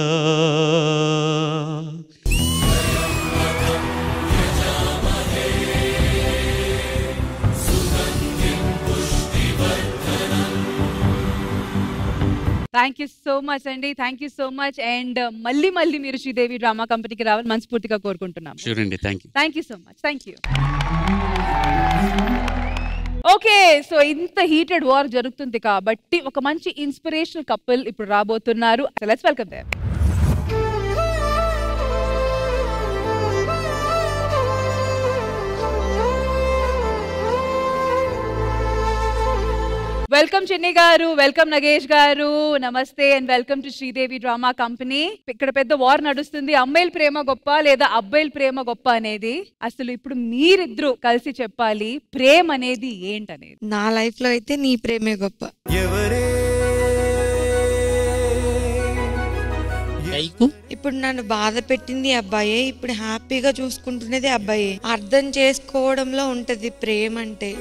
థ్యాంక్ యూ సో మచ్ అండి, thank you so much. And మళ్ళీ మళ్ళీ మీరు శ్రీదేవి డ్రామా కంపెనీకి రావాలి మనస్ఫూర్తిగా కోరుకుంటున్నాం. Thank you so much. Thank you. Okay, so ఇంత హీటెడ్ వార్ జరుగుతుంది కాబట్టి ఒక మంచి ఇన్స్పిరేషనల్ కపుల్ ఇప్పుడు రాబోతున్నారు. Let's welcome them. వెల్కమ్ చిన్ని గారు, వెల్కమ్ నగేష్ గారు, నమస్తే and welcome to Sridevi drama company. ఇక్కడ పెద్ద వార్ నడుస్తుంది, అమ్మాయిల ప్రేమ గొప్ప లేదా అబ్బాయిల ప్రేమ గొప్ప అనేది. అసలు ఇప్పుడు మీరిద్దరు కలిసి చెప్పాలి ప్రేమ అనేది ఏంటనేది. నా లైఫ్ లో అయితే నీ ప్రేమే గొప్ప. ఇప్పుడు నన్ను బాధ పెట్టింది అబ్బాయే, ఇప్పుడు హ్యాపీగా చూసుకుంటున్నది అబ్బాయే. అర్థం చేసుకోవడంలో ఉంటది ప్రేమ అంటే.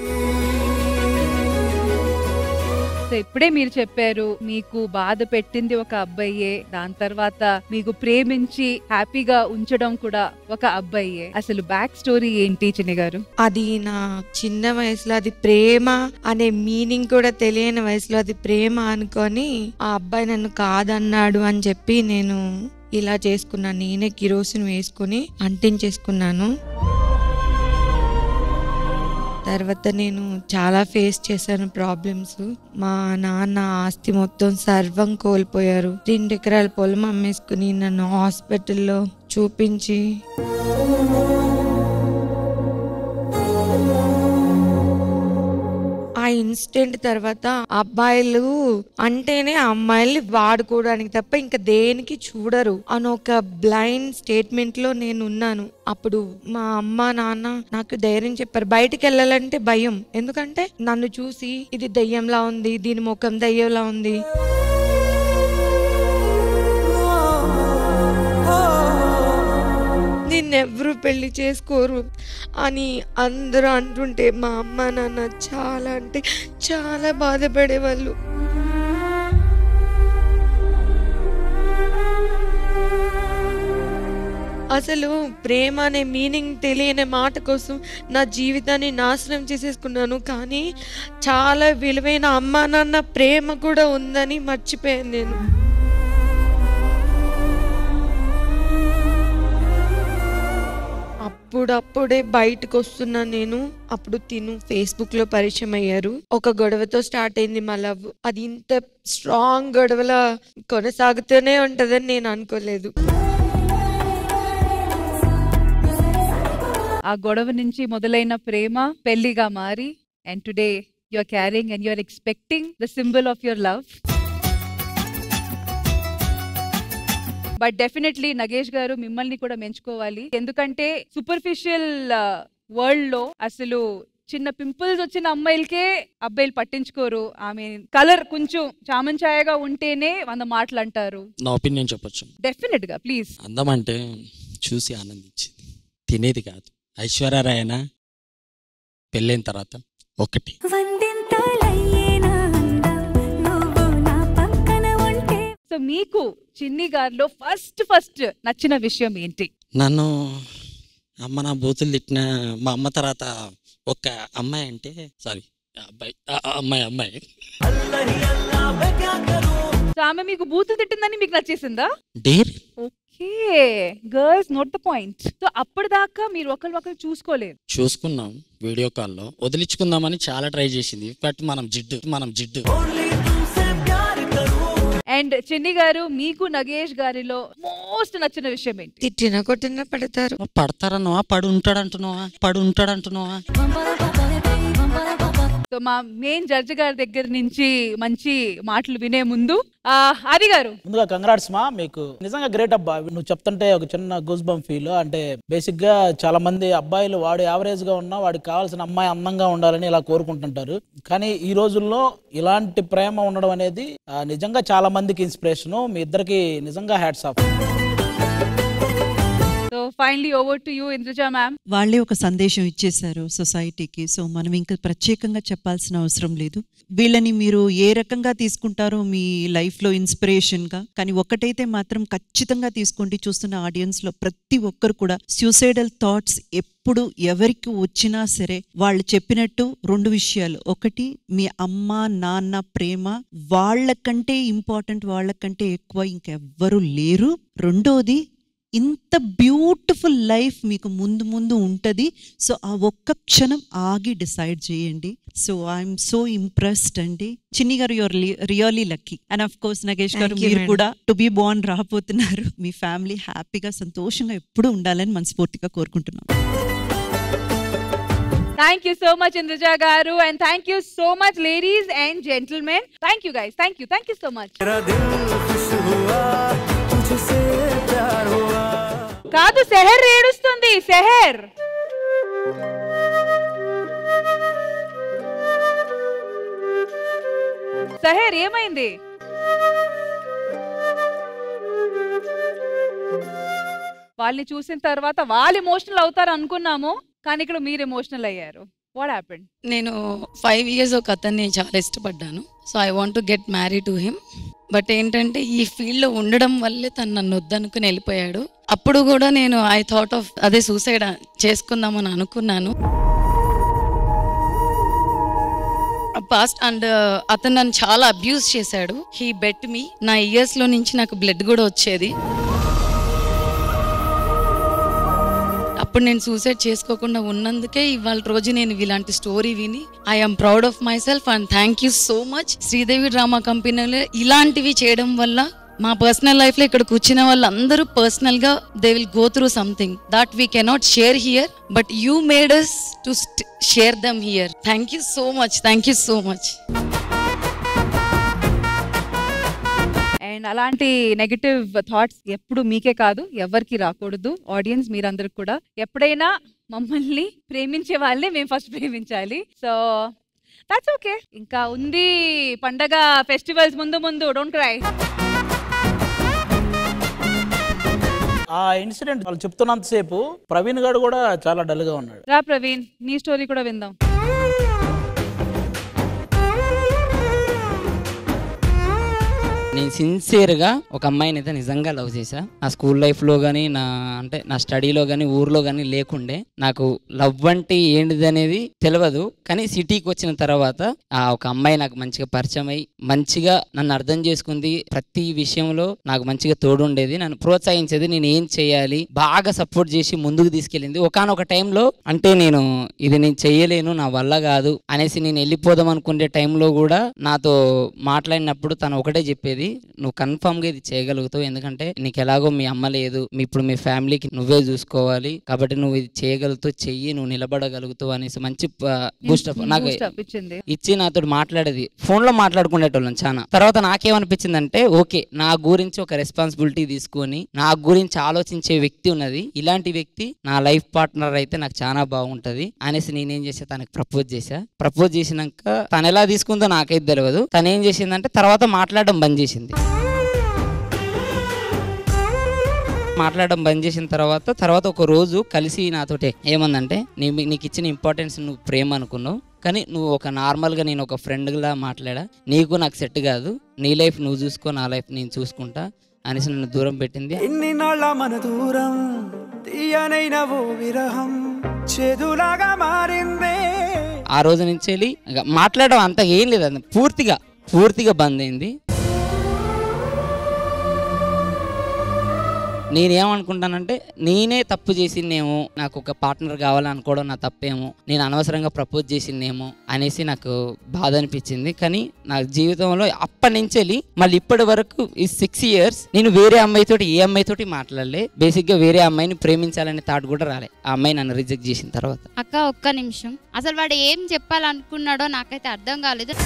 ఇప్పుడే మీరు చెప్పారు మీకు బాధ పెట్టింది ఒక అబ్బాయే, దాని తర్వాత మీకు ప్రేమించి హ్యాపీగా ఉంచడం కూడా ఒక అబ్బాయే. అసలు బ్యాక్ స్టోరీ ఏంటి చిన్ని గారు? అది నా చిన్న వయసులో అది ప్రేమ అనే మీనింగ్ కూడా తెలియని వయసులో అది ప్రేమ అనుకొని ఆ అబ్బాయి నన్ను కాదన్నాడు అని చెప్పి నేను ఇలా చేసుకున్నాను. నేనే కిరోసిన్ వేసుకుని అంటించేసుకున్నాను. తర్వాత నేను చాలా ఫేస్ చేశాను ప్రాబ్లమ్స్. మా నాన్న ఆస్తి మొత్తం సర్వం కోల్పోయారు. 2 ఎకరాల పొలం అమ్మేసుకుని నన్ను హాస్పిటల్లో చూపించి ఆ ఇన్సిడెంట్ తర్వాత అబ్బాయిలు అంటేనే అమ్మాయిల్ని వాడుకోవడానికి తప్ప ఇంకా దేనికి చూడరు అని ఒక బ్లైండ్ స్టేట్మెంట్ లో నేను ఉన్నాను. అప్పుడు మా అమ్మ నాన్న నాకు ధైర్యం చెప్పారు. బయటికి వెళ్ళాలంటే భయం, ఎందుకంటే నన్ను చూసి ఇది దెయ్యంలా ఉంది, దీని ముఖం దెయ్యంలా ఉంది, నిన్నెవ్వరూ పెళ్లి చేసుకోరు అని అందరూ అంటుంటే మా అమ్మ నాన్న చాలా అంటే చాలా బాధపడేవాళ్ళు. అసలు ప్రేమ అనే మీనింగ్ తెలియని మాట కోసం నా జీవితాన్ని నాశనం చేసేసుకున్నాను. కానీ చాలా విలువైన అమ్మ నాన్న ప్రేమ కూడా ఉందని మర్చిపోయాను నేను. అప్పుడప్పుడే బయటకు వస్తున్నా నేను. అప్పుడు తిను ఫేస్బుక్ లో పరిచయం అయ్యారు. ఒక గొడవతో స్టార్ట్ అయింది మా లవ్. అది ఇంత స్ట్రాంగ్ గొడవలా కొనసాగుతూనే ఉంటదని నేను అనుకోలేదు. ఆ గొడవ నుంచి మొదలైన ప్రేమ పెళ్లిగా మారి and today you are carrying and you are expecting the symbol of your love. But definitely Nagesh గారు మిమ్మల్ని కూడా మెచ్చుకోవాలి. ఎందుకంటే సూపర్ఫిషియల్ వరల్డ్ లో అసలు చిన్న పింపుల్స్ వచ్చిన అమ్మాయిలకే అబ్బాయిలు పట్టించుకోరు. ఆమె కలర్ కొంచెం చామంచాయగా ఉంటేనే 100 మాటలు అంటారు. నా ఒపీనియన్ చెప్పొచ్చు. డెఫినెట్ గా ప్లీజ్. అందం అంటే చూసి ఆనందించింది, తినేది కాదు. ఐశ్వర్యరాయన పెళ్ళైన తర్వాత ఒకటి సో మీకు చిన్ని గారిలో ఫస్ట్ నచ్చిన విషయం ఏంటి? నన్ను అమ్మ నా బూతులు తిట్టిన మా అమ్మ తర్వాత ఒక అమ్మాయి అంటే సారీ అమ్మాయి సో ఆమె మీకు బూతులు తిట్టిందని మీకు నచ్చేసిందా? Dare. Okay, girls note the point. So అప్పటిదాకా మీరు ఒకరు చూసుకోలేదు. చూసుకున్నాం వీడియో కాల్లో, వదిలించుకుందామని చాలా ట్రై చేసింది. బట్ మనం జిడ్డు. అండ్ చిన్ని గారు మీకు నగేష్ గారిలో మోస్ట్ నచ్చిన విషయం ఏంటి? తిట్టినా కొట్టినా పడతారన్నావా, పడు ఉంటాడంటున్నావా? సో మా మెయిన్ జడ్జి గారి దగ్గర నుంచి మంచి మాటలు వినే ముందు ఆది గారు ముందుగా కంగ్రాట్స్ మా, మీకు నిజంగా గ్రేట్ అబ్బా. నువ్వు చెప్తుంటే ఒక చిన్న గూస్ బంప్ ఫీల్. అంటే బేసిక్ గా చాలా మంది అబ్బాయిలు వాడు యావరేజ్ గా ఉన్నా వాడికి కావాల్సిన అమ్మాయి అందంగా ఉండాలని ఇలా కోరుకుంటుంటారు. కానీ ఈ రోజుల్లో ఇలాంటి ప్రేమ ఉండడం అనేది నిజంగా చాలా మందికి ఇన్స్పిరేషన్. మీ ఇద్దరికి నిజంగా hats off. So finally over to you Indraja ma'am. వాళ్ళే ఒక సందేశం ఇచ్చేశారు సొసైటీకి. సో మనం ఇంకా ప్రత్యేకంగా చెప్పాల్సిన అవసరం లేదు. వీళ్ళని మీరు ఏ రకంగా తీసుకుంటారో మీ లైఫ్లో ఇన్స్పిరేషన్గా, కానీ ఒక్కటైతే మాత్రం ఖచ్చితంగా తీసుకోండి. చూస్తున్న ఆడియన్స్లో ప్రతి ఒక్కరు కూడా సూసైడల్ థాట్స్ ఎప్పుడు ఎవరికి వచ్చినా సరే వాళ్ళు చెప్పినట్టు 2 విషయాలు. ఒకటి, మీ అమ్మ నాన్న ప్రేమ వాళ్ళకంటే ఇంపార్టెంట్, వాళ్ళకంటే ఎక్కువ ఇంకెవ్వరూ లేరు. రెండోది, ఇంత బ్యూటిఫుల్ లైఫ్ మీకు ముందు ఉంటుంది. సో ఆ ఒక్క క్షణం ఆగి డిసైడ్ చేయండి. సో ఐఎమ్ సో ఇంప్రెస్డ్ అండి. చిన్ని గారు your really lucky. And of course Nagesh గారు మీరు కూడా టు బీ బోర్న్ రాబోతున్నారు. మీ ఫ్యామిలీ హ్యాపీగా సంతోషంగా ఎప్పుడూ ఉండాలని మనస్ఫూర్తిగా కోరుకుంటున్నాం. Thank you so much Indraja garu, and thank you so much ladies and gentlemen. Thank you guys. Thank you so much. కాదు సెహర్ ఏడుస్తుంది. సెహర్ ఏమైంది? వాళ్ళని చూసిన తర్వాత వాళ్ళు ఎమోషనల్ అవుతారు అనుకున్నాము, కానీ ఇక్కడ మీరు ఎమోషనల్ అయ్యారు. What happened? నేను 5 years ఒక అతన్ని చాలా ఇష్టపడ్డాను. So I want to get marry to him. But ఏంటంటే ఈ ఫీల్డ్లో ఉండడం వల్లే తను నన్ను వద్దనుకుని వెళ్ళిపోయాడు. అప్పుడు కూడా నేను ఐ థాట్ ఆఫ్ అదే సూసైడ్ చేసుకుందామని అనుకున్నాను. పాస్ట్ అండ్ అతను నన్ను చాలా అబ్యూస్ చేశాడు. హీ బెట్ మీ. నా ఇయర్స్లో నుంచి నాకు బ్లడ్ కూడా వచ్చేది. అప్పుడు నేను సూసైడ్ చేసుకోకుండా ఉన్నందుకే ఇవాళ రోజు నేను ఇలాంటి స్టోరీ విని I'm proud of my self and thank you so much. Sridevi drama కంపెనీలో ఇలాంటివి చేయడం వల్ల మా పర్సనల్ లైఫ్ లో ఇక్కడ కూర్చున్న వాళ్ళందరూ పర్సనల్ గా they will go through something that we cannot share here but you made us to share them here. Thank you so much, thank you so much. And అలాంటి నెగటివ్ థాట్స్ ఎప్పుడు మీకే కాదు ఎవరికి రాకూడదు. ఆడియన్స్ మీరందరికి కూడా ఎప్పుడైనా మమ్మల్ని ప్రేమించే వాళ్ళని మేము ఫస్ట్ ప్రేమించాలి. So that's okay. ఇంకా ఉంది పండగ, ఫెస్టివల్స్ ముందు ముందు. Don't cry. ఆ ఇన్సిడెంట్ వాళ్ళు చెప్తున్నంతసేపు ప్రవీణ్ గారు కూడా చాలా డల్ గా ఉన్నాడు. రా ప్రవీణ్, నీ స్టోరీ కూడా విందాం. నేను సిన్సియర్గా ఒక అమ్మాయిని అయితే నిజంగా లవ్ చేశా. నా స్కూల్ లైఫ్లో కానీ నా స్టడీలో కానీ ఊర్లో కానీ లేకుండే నాకు లవ్ అంటే ఏంటిది అనేది తెలియదు. కానీ సిటీకి వచ్చిన తర్వాత ఒక అమ్మాయి నాకు మంచిగా పరిచయం అయ్యి మంచిగా నన్ను అర్థం చేసుకుంది. ప్రతి విషయంలో నాకు మంచిగా తోడుండేది, నన్ను ప్రోత్సహించేది, నేను ఏం చేయాలి బాగా సపోర్ట్ చేసి ముందుకు తీసుకెళ్ళింది. ఒకానొక టైంలో అంటే నేను చెయ్యలేను, నా వల్ల కాదు అనేసి నేను వెళ్ళిపోదాం అనుకునే టైంలో కూడా నాతో మాట్లాడినప్పుడు తను ఒకటే చెప్పేది, నువ్వు కన్ఫర్మ్ గా ఇది చేయగలుగుతావు, ఎందుకంటే నీకు ఎలాగో మీ అమ్మ లేదు, ఇప్పుడు మీ ఫ్యామిలీకి నువ్వే చూసుకోవాలి, కాబట్టి నువ్వు ఇది చేయగలుగుతావు, చెయ్యి, నువ్వు నిలబడగలుగుతావు అనేసి మంచి బూస్టప్ నాకు ఇచ్చి నాతో మాట్లాడేది. ఫోన్ లో మాట్లాడుకునేటోళ్ళం చాలా. తర్వాత నాకేమనిపించిందంటే ఓకే, నా గురించి ఒక రెస్పాన్సిబిలిటీ తీసుకొని నా గురించి ఆలోచించే వ్యక్తి ఉన్నది, ఇలాంటి వ్యక్తి నా లైఫ్ పార్ట్నర్ అయితే నాకు చాలా బాగుంటది అనేసి నేనేం చేసా, తనకి ప్రపోజ్ చేశా. ప్రపోజ్ చేసినాక తను ఎలా తీసుకుందో నాకైతే తెలియదు. తను ఏం చేసిందంటే తర్వాత మాట్లాడడం బంద్ చేసింది. మాట్లాడడం బంద్ చేసిన తర్వాత ఒక రోజు కలిసి నాతోటే ఏమందంటే, నీకు ఇచ్చిన ఇంపార్టెన్స్ నువ్వు ప్రేమ అనుకున్నావు, కానీ నువ్వు ఒక నార్మల్గా నేను ఒక ఫ్రెండ్లా మాట్లాడా, నీకు నాకు సెట్ కాదు, నీ లైఫ్ నువ్వు చూసుకో, నా లైఫ్ నేను చూసుకుంటా అనేసి నన్ను దూరం పెట్టింది. ఎన్ని నాళ్ళ మన దూరం తీయనైన ఓ విరహం చేదులాగా మారిందే. ఆ రోజు నుంచి వెళ్ళి మాట్లాడడం అంత ఏం లేదు, అది పూర్తిగా బంద్ అయింది. నేనేమనుకుంటానంటే నేనే తప్పు చేసిందేమో, నాకు ఒక పార్ట్నర్ కావాలనుకోవడం నా తప్పేమో, నేను అనవసరంగా ప్రపోజ్ చేసిందేమో అనేసి నాకు బాధ అనిపించింది. కానీ నా జీవితంలో అప్పటి నుంచి వెళ్ళి మళ్ళీ ఇప్పటి వరకు ఈ 6 years నేను వేరే అమ్మాయితోటి ఏ అమ్మాయితోటి మాట్లాడలే. బేసిక్గా వేరే అమ్మాయిని ప్రేమించాలనే థాట్ కూడా రాలే ఆ అమ్మాయి నన్ను రిజెక్ట్ చేసిన తర్వాత. అక్క ఒక్క నిమిషం, అసలు వాడు ఏం చెప్పాలనుకున్నాడో నాకైతే అర్థం కాలేదు.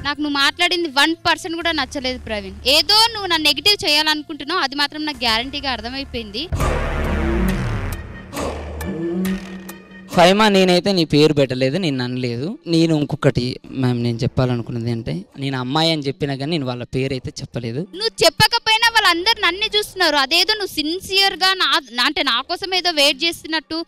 నాకు నువ్వు మాట్లాడింది 1% కూడా నచ్చలేదు ప్రవీణ్. ఏదో నువ్వు నన్ను నెగిటివ్ చేయాలనుకుంటున్నావు, అది మాత్రం నాకు గ్యారంటీగా అర్థమైపోయింది. ఫైమా, నేనైతే నీ పేరు పెట్టలేదు, నేను అనలేదు. నేను ఇంకొకటి మ్యామ్ నేను చెప్పాలనుకున్నది అంటే, నేను అమ్మాయి అని చెప్పినా కానీ నేను వాళ్ళ పేరు అయితే చెప్పలేదు. నువ్వు చెప్పకపోయినా వాళ్ళందరూ నన్నే చూస్తున్నారు. అదేదో నువ్వు సిన్సియర్గా అంటే నా కోసం ఏదో వెయిట్ చేస్తున్నట్టు.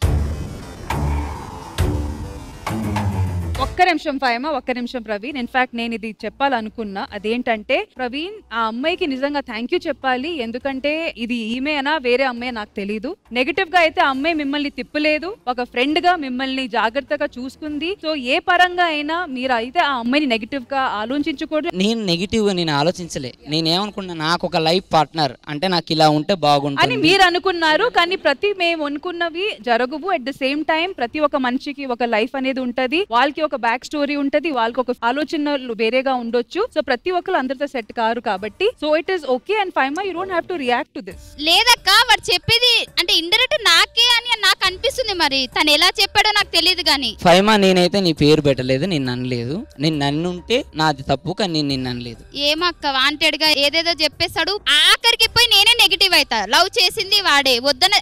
ఒక్క నిమిషం ఫైమా, ఒక్క నిమిషం ప్రవీణ్. ఇన్ఫాక్ట్ నేను ఇది చెప్పాలనుకున్నా. అదేంటంటే ప్రవీణ్, ఆ అమ్మాయికి నిజంగా థ్యాంక్ యూ చెప్పాలి. ఎందుకంటే ఇది ఈమెనా వేరే అమ్మాయి నాకు తెలీదు. నెగటివ్ గా అయితే ఆ అమ్మాయి మిమ్మల్ని తిప్పలేదు, ఒక ఫ్రెండ్ గా మిమ్మల్ని జాగ్రత్తగా చూసుకుంది. సో ఏ పరంగా అయినా మీరు అయితే ఆ అమ్మాయిని నెగటివ్ గా ఆలోచించకూడదు. నేను నెగిటివ్ గా నేను ఆలోచించలే. నేనేమనుకున్నా, నాకు ఒక లైఫ్ పార్ట్నర్ అంటే నాకు ఇలా ఉంటే బాగుంటుంది అని మీరు అనుకున్నారు. కానీ మేము అనుకున్నవి జరగవు. అట్ ద సేమ్ టైం ప్రతి ఒక్క మనిషికి ఒక లైఫ్ అనేది ఉంటది, వాళ్ళకి ఒక బ్యాక్ స్టోరీ ఉంటది, వాళ్ళకి ఒక ఆలోచనలు వేరేగా ఉండొచ్చు. సో ప్రతి ఒక్కరు అందరితో సెట్ కారు కాబట్టి so it is okay. And Faima, you don't have to react to this. లేదక్క, వాడు చెప్పేది అంటే ఇండైరెక్ట్ నాకే అని నాకు అనిపిస్తుంది. మరి తను ఎలా చెప్పాడో నాకు తెలియదు. కానీ ఫైమా, నేనైతే నీ పేరు పెట్టలేదు, నేను అనలేదు. నేను నన్నుంటే నాది తప్పు, కానీ నేను నిన్ను అనలేదు. ఏమక్క వాంటెడ్ గా ఏదేదో చెప్పేస్తాడు, ఆఖరికి పోయి నేనే నెగిటివ్ అవుతా. లవ్ చేసింది వాడే, వద్దన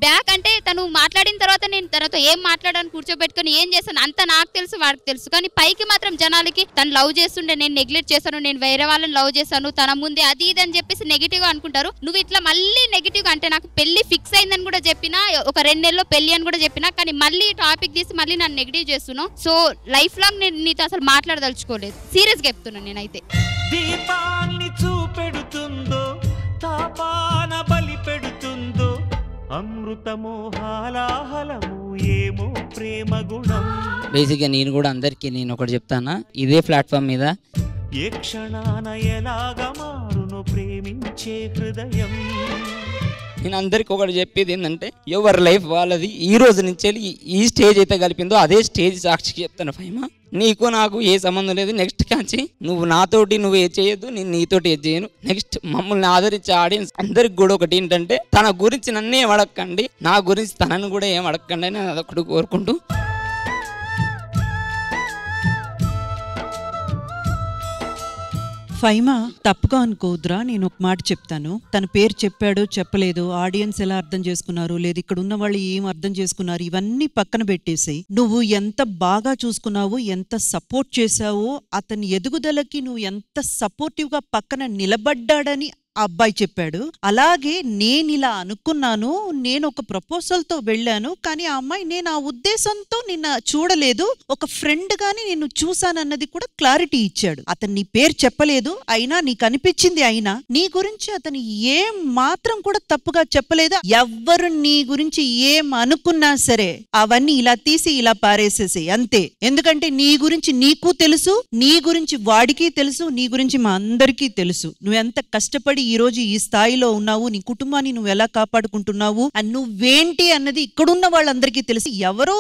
బ్యాక్ అంటే తను మాట్లాడిన తర్వాత నేను తనతో ఏం మాట్లాడాను కూర్చోబెట్టుకుని ఏం చేస్తాను అంత నాకు తెలుసు, వాడికి తెలుసు. కానీ పైకి మాత్రం జనాలకి తను లవ్ చేస్తుండే, నేను నెగ్లెక్ట్ చేశాను, నేను వేరే వాళ్ళని లవ్ చేశాను, తన ముందే అది ఇది అని చెప్పేసి నెగిటివ్ గా అనుకుంటారు. నువ్వు ఇట్లా మళ్ళీ నెగిటివ్ గా అంటే నాకు పెళ్లి ఫిక్స్ అయిందని కూడా చెప్పినా, ఒక 2 నెలల్లో పెళ్లి అని కూడా చెప్పినా, కానీ మళ్ళీ టాపిక్ తీసి మళ్ళీ నన్ను నెగిటివ్ చేస్తున్నావు. సో లైఫ్ లాంగ్ నేను నీతో అసలు మాట్లాడదలుచుకోలేదు. సీరియస్ గా చెప్తున్నాను నేనైతే. దీపాన్ని చూపెడుతుందో తాపాన బలి పెడుతుందో అమృతమో హాలాహలము ఏమో ప్రేమ గుణం. బేసిక్గా నేను కూడా అందరికీ నేను ఒకటి చెప్తానా, ఇదే ప్లాట్ఫామ్ మీద ఏ క్షణాన ఎలాగ మారును ప్రేమించే హృదయం. నేను అందరికి ఒకటి చెప్పేది ఏంటంటే ఎవరి లైఫ్ వాళ్ళది. ఈ రోజు నుంచి వెళ్ళి ఈ స్టేజ్ అయితే కలిపిందో అదే స్టేజ్ సాక్షికి చెప్తాను ఫైమా, నీకు నాకు ఏ సంబంధం లేదు. నెక్స్ట్ కాంచి నువ్వు నాతోటి నువ్వు ఏ చేయొద్దు, నేను నీతోటి ఏ చేయను. నెక్స్ట్ మమ్మల్ని ఆదరించే ఆడియన్స్ అందరికి కూడా ఒకటి ఏంటంటే తన గురించి నన్ను ఏం అడగకండి, నా గురించి తనను కూడా ఏం అడగకండి అని అదొకటి కోరుకుంటూ. ఫైమా తప్పుగా అనుకోవద్దురా, నేను ఒక మాట చెప్తాను. తన పేరు చెప్పాడో చెప్పలేదు, ఆడియన్స్ ఎలా అర్థం చేసుకున్నారు, లేదు ఇక్కడ ఉన్న వాళ్ళు ఏం అర్థం చేసుకున్నారు, ఇవన్నీ పక్కన పెట్టేసి నువ్వు ఎంత బాగా చూసుకున్నావు, ఎంత సపోర్ట్ చేశావో, అతని ఎదుగుదలకి నువ్వు ఎంత సపోర్టివ్ గా పక్కన నిలబడ్డాడని ఆ అబ్బాయి చెప్పాడు. అలాగే నేను ఇలా అనుకున్నాను, నేను ఒక ప్రపోజల్ తో వెళ్ళాను, కానీ ఆ అమ్మాయి నేను ఆ ఉద్దేశంతో నిన్న చూడలేదు, ఒక ఫ్రెండ్ గాని నేను చూసానన్నది కూడా క్లారిటీ ఇచ్చాడు. అతను నీ పేరు చెప్పలేదు, అయినా నీకు అనిపించింది, అయినా నీ గురించి అతను ఏం మాత్రం కూడా తప్పుగా చెప్పలేదు. ఎవ్వరు నీ గురించి ఏం అనుకున్నా సరే అవన్నీ ఇలా తీసి ఇలా పారేసేసి అంతే. ఎందుకంటే నీ గురించి నీకు తెలుసు, నీ గురించి వాడికి తెలుసు, నీ గురించి మా అందరికీ తెలుసు. నువ్వెంత కష్టపడి ఈ రోజు ఈ స్థాయిలో ఉన్నావు, నీ కుటుంబాన్ని నువ్వు ఎలా కాపాడుకుంటున్నావు, అండ్ నువ్వేంటి అన్నది ఇక్కడున్న వాళ్ళందరికీ తెలుసు. ఎవరో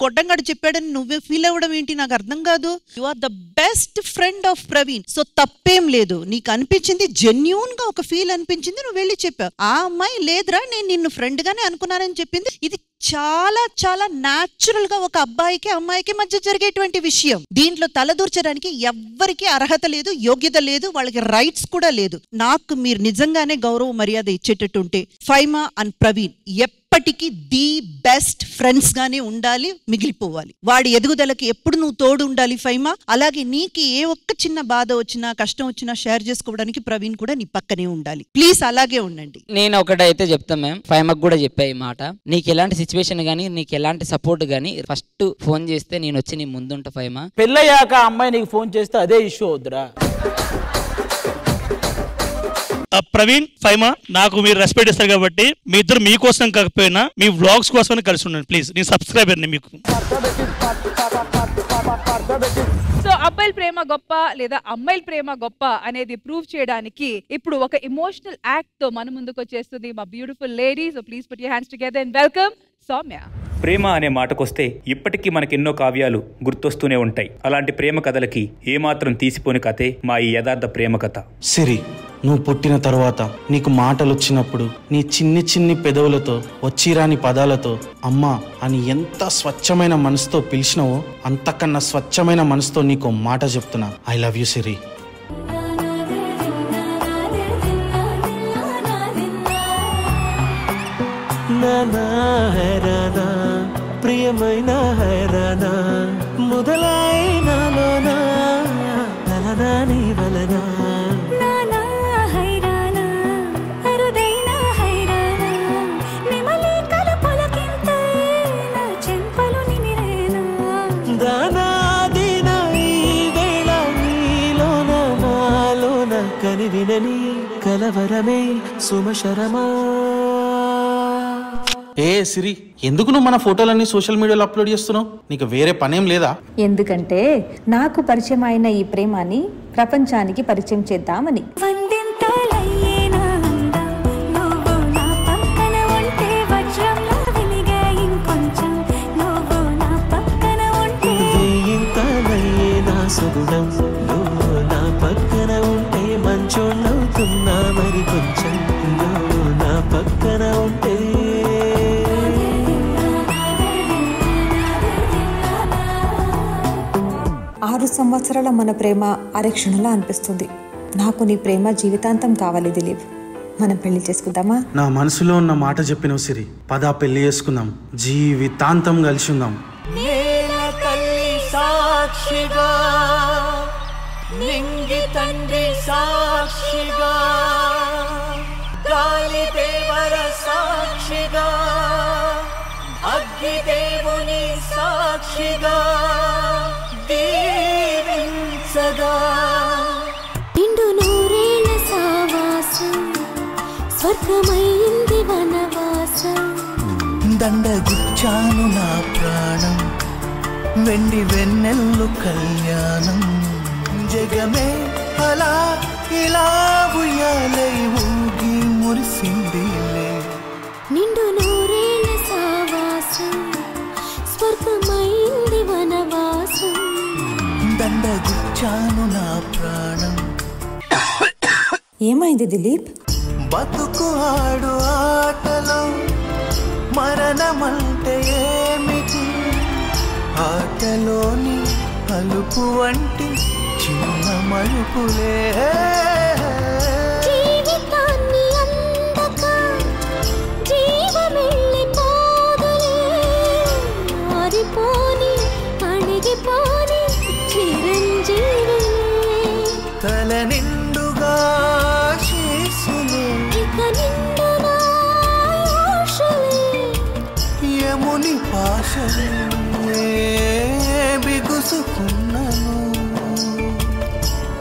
గొడ్డంగాడు చెప్పాడని నువ్వే ఫీల్ అవ్వడం ఏంటి నాకు అర్థం కాదు. You are the best friend of Praveen, so తప్పేం లేదు. నీకు అనిపించింది, జెన్యూన్ గా ఒక ఫీల్ అనిపించింది, నువ్వు వెళ్ళి చెప్పావు. ఆ అమ్మాయి లేదురా నేను నిన్ను ఫ్రెండ్ గానే అనుకున్నానని చెప్పింది. ఇది చాలా చాలా న్యాచురల్ గా ఒక అబ్బాయికి అమ్మాయికి మధ్య జరిగేటువంటి విషయం. దీంట్లో తలదూర్చడానికి ఎవ్వరికి అర్హత లేదు, యోగ్యత లేదు, వాళ్ళకి రైట్స్ కూడా లేదు. నాకు మీరు నిజంగానే గౌరవ మర్యాద ఇచ్చేటట్టుంటే ఫైమా అండ్ ప్రవీణ్ ఎప్పటికీ ది బెస్ట్ ఫ్రెండ్స్ గానే ఉండాలి, మిగిలిపోవాలి. వాడి ఎదుగుదలకి ఎప్పుడు నువ్వు తోడు ఉండాలి ఫైమా. అలాగే నీకు ఏ ఒక్క చిన్న బాధ వచ్చినా కష్టం వచ్చినా షేర్ చేసుకోవడానికి ప్రవీణ్ కూడా నీ పక్కనే ఉండాలి. ప్లీజ్ అలాగే ఉండండి. నేను ఒకటైతే చెప్తాను మ్యామ్, ఫైమాకు కూడా చెప్పా ఈ మాట. నీకు ఎలాంటి సిచ్యువేషన్ గానీ, నీకు ఎలాంటి సపోర్ట్ గానీ ఫస్ట్ ఫోన్ చేస్తే నేను వచ్చి నీ ముందుంటా ఫైమా. పెళ్ళయ్యాక అమ్మాయి నీకు ఫోన్ చేస్తే అదే ఇష్యూ అవుద్దురా. ప్రవీణ్, ఫైమా, నాకు మీరు రెస్పెక్ట్ ఇస్తారు కాబట్టి మీ ఇద్దరు మీకోసం కాకపోయినా మీ వ్లాగ్స్ కోసమని కలిసి ఉండండి ప్లీజ్. నేను సబ్స్క్రైబర్ని మీకు. సో అబ్బాయిల ప్రేమ గొప్ప లేదా అమ్మాయిల ప్రేమ గొప్ప అనేది ప్రూవ్ చేయడానికి ఇప్పుడు ఒక ఎమోషనల్ యాక్ట్ తో మన ముందుకు వచ్చేస్తుంది మా beautiful lady. So please put your hands together and welcome Soumya. ప్రేమ అనే మాటకొస్తే ఇప్పటికీ మనకెన్నో కావ్యాలు గుర్తొస్తూనే ఉంటాయి. అలాంటి ప్రేమ కథలకి ఏమాత్రం తీసిపోని కథే మా ఈ యథార్థ ప్రేమ కథ. సిరి, నువ్వు పుట్టిన తరువాత నీకు మాటలు వచ్చినప్పుడు నీ చిన్ని చిన్ని పెదవులతో వచ్చిరాని పదాలతో అమ్మా అని ఎంత స్వచ్ఛమైన మనసుతో పిలిచినావో అంతకన్నా స్వచ్ఛమైన మనసుతో నీకు మాట చెప్తున్నా. ఐ లవ్ యూ సిరి. ప్రియమైన హైరానా మొదలైనాలోనా నీ వలన కని వినని కలవరమే సుమశరమా. ఏ సిరి, ఎందుకు నువ్వు మన ఫోటోలన్నీ సోషల్ మీడియాలో అప్లోడ్ చేస్తున్నావు? నీకు వేరే పనేం లేదా? ఎందుకంటే నాకు పరిచయం అయిన ఈ ప్రేమని ప్రపంచానికి పరిచయం చేద్దామని. సుగుణం నువ్వు నా పక్కన ఉంటే మంచోళ్ళవుతున్నా మరి కొంచెం నువ్వు నా పక్కన ఉంటే. 6 సంవత్సరాల మన ప్రేమ అరక్షణలా అనిపిస్తుంది. నాకు నీ ప్రేమ జీవితాంతం కావాలి దిలీప్. మనం పెళ్లి చేసుకుందామా? నా మనసులో ఉన్న మాట చెప్పినవు సిరి. పద పెళ్లి చేసుకుందాం, జీవితాంతం కలిసి ఉందాం. సాక్షిగా నింగి తండ్రి సాక్షిగా గాలి దేవర సాక్షిగా అగ్ని దేవుని సాక్షిగా దీవించగా నిండు నూరేళ్ల సావాసం స్వర్గమైంది వనవాసం. దండగుచ్చాను నా ప్రాణం వెండి వెన్నెల్లు కళ్యాణం. జగమే అలా ఇలా ఉయ్యాలై ఊగి మురిసిందిలే. ఏమైంది దిలీప్? బతుకు ఆడు ఆటలో మరణమంటే ఏమిటి? ఆటలోని అలుపు వంటి చిన్న మలుపులే జీవితాన్ని అందక జీవమెళ్ళిపోదులే, ఆరిపోని అణిగిపోని చిరంజీవి తల నిండుగా శీసులే ఇక నిండునా ఆశలే, యముని పాశలే బిగుసుకున్నను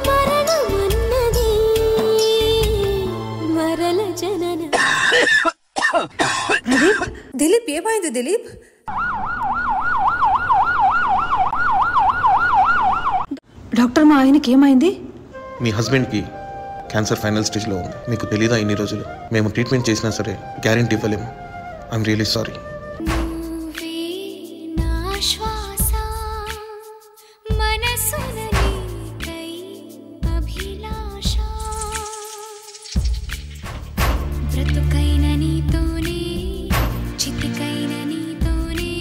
మరణమన్నది మరల జనన. దిలీప్ ఏమైంది దిలీప్? డాక్టర్ మా ఆయనకి ఏమైంది? మీ హస్బెండ్కి క్యాన్సర్ ఫైనల్ స్టేజ్లో ఉంది. మీకు తెలీదా ఇన్ని రోజులు? మేము ట్రీట్మెంట్ చేసినా సరే గ్యారెంటీ ఇవ్వలేము. I'm really sorry. నా శ్వాస మనసున నీకై అభిలాష, బ్రతుకైన నీతోనే చితికైన నీతోనే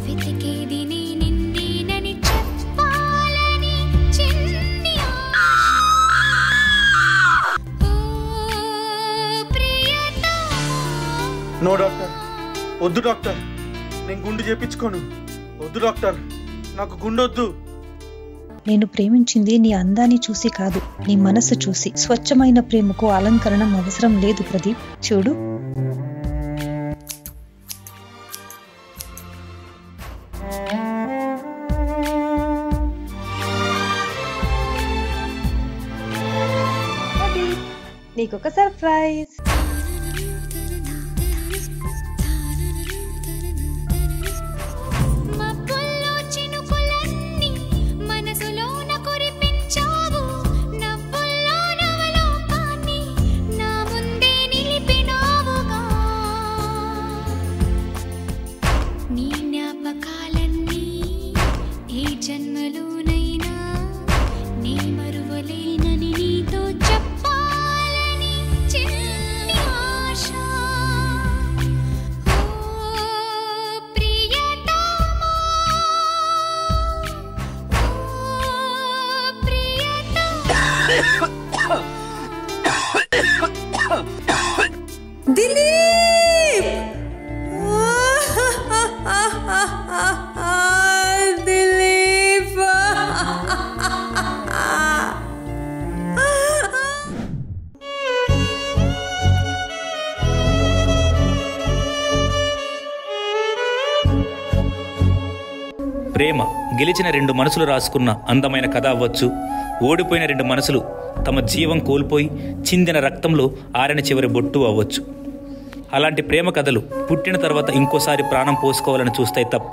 వెతికేది నీ నిన్నేనని చెప్పాలని చిన్ని నో డాక్టర్, వద్దు డాక్టర్, నేను గుండు చేపించుకోను. వద్దు డాక్టర్, నాకు గుండొద్దు. నేను ప్రేమించింది నీ అందాన్ని చూసి కాదు, నీ మనసు చూసి. స్వచ్ఛమైన ప్రేమకు అలంకరణం అవసరం లేదు ప్రదీప్. చూడు, నీకొక సర్ప్రైజ్. మబ్బుల్లో చినుకులన్నీ మనసులోన కురిపించావు, నవ్వుల్లో నవలోకాన్ని నా ముందే నిలిపినావుగా. నీ జ్ఞాపకాలన్నీ ఏ జన్మలోనైనా నీ మరువలేనని నీతో చెప్పాలని చిన్ని ఆశ. దిలీప్! దిలీప్! ప్రేమ గెలిచిన రెండు మనసులు రాసుకున్న అందమైన కథ అవ్వచ్చు, ఓడిపోయిన రెండు మనసులు తమ జీవం కోల్పోయి చిందిన రక్తంలో ఆరిన చివరి బొట్టు అవ్వచ్చు. అలాంటి ప్రేమ కథలు పుట్టిన తర్వాత ఇంకోసారి ప్రాణం పోసుకోవాలని చూస్తాయి తప్ప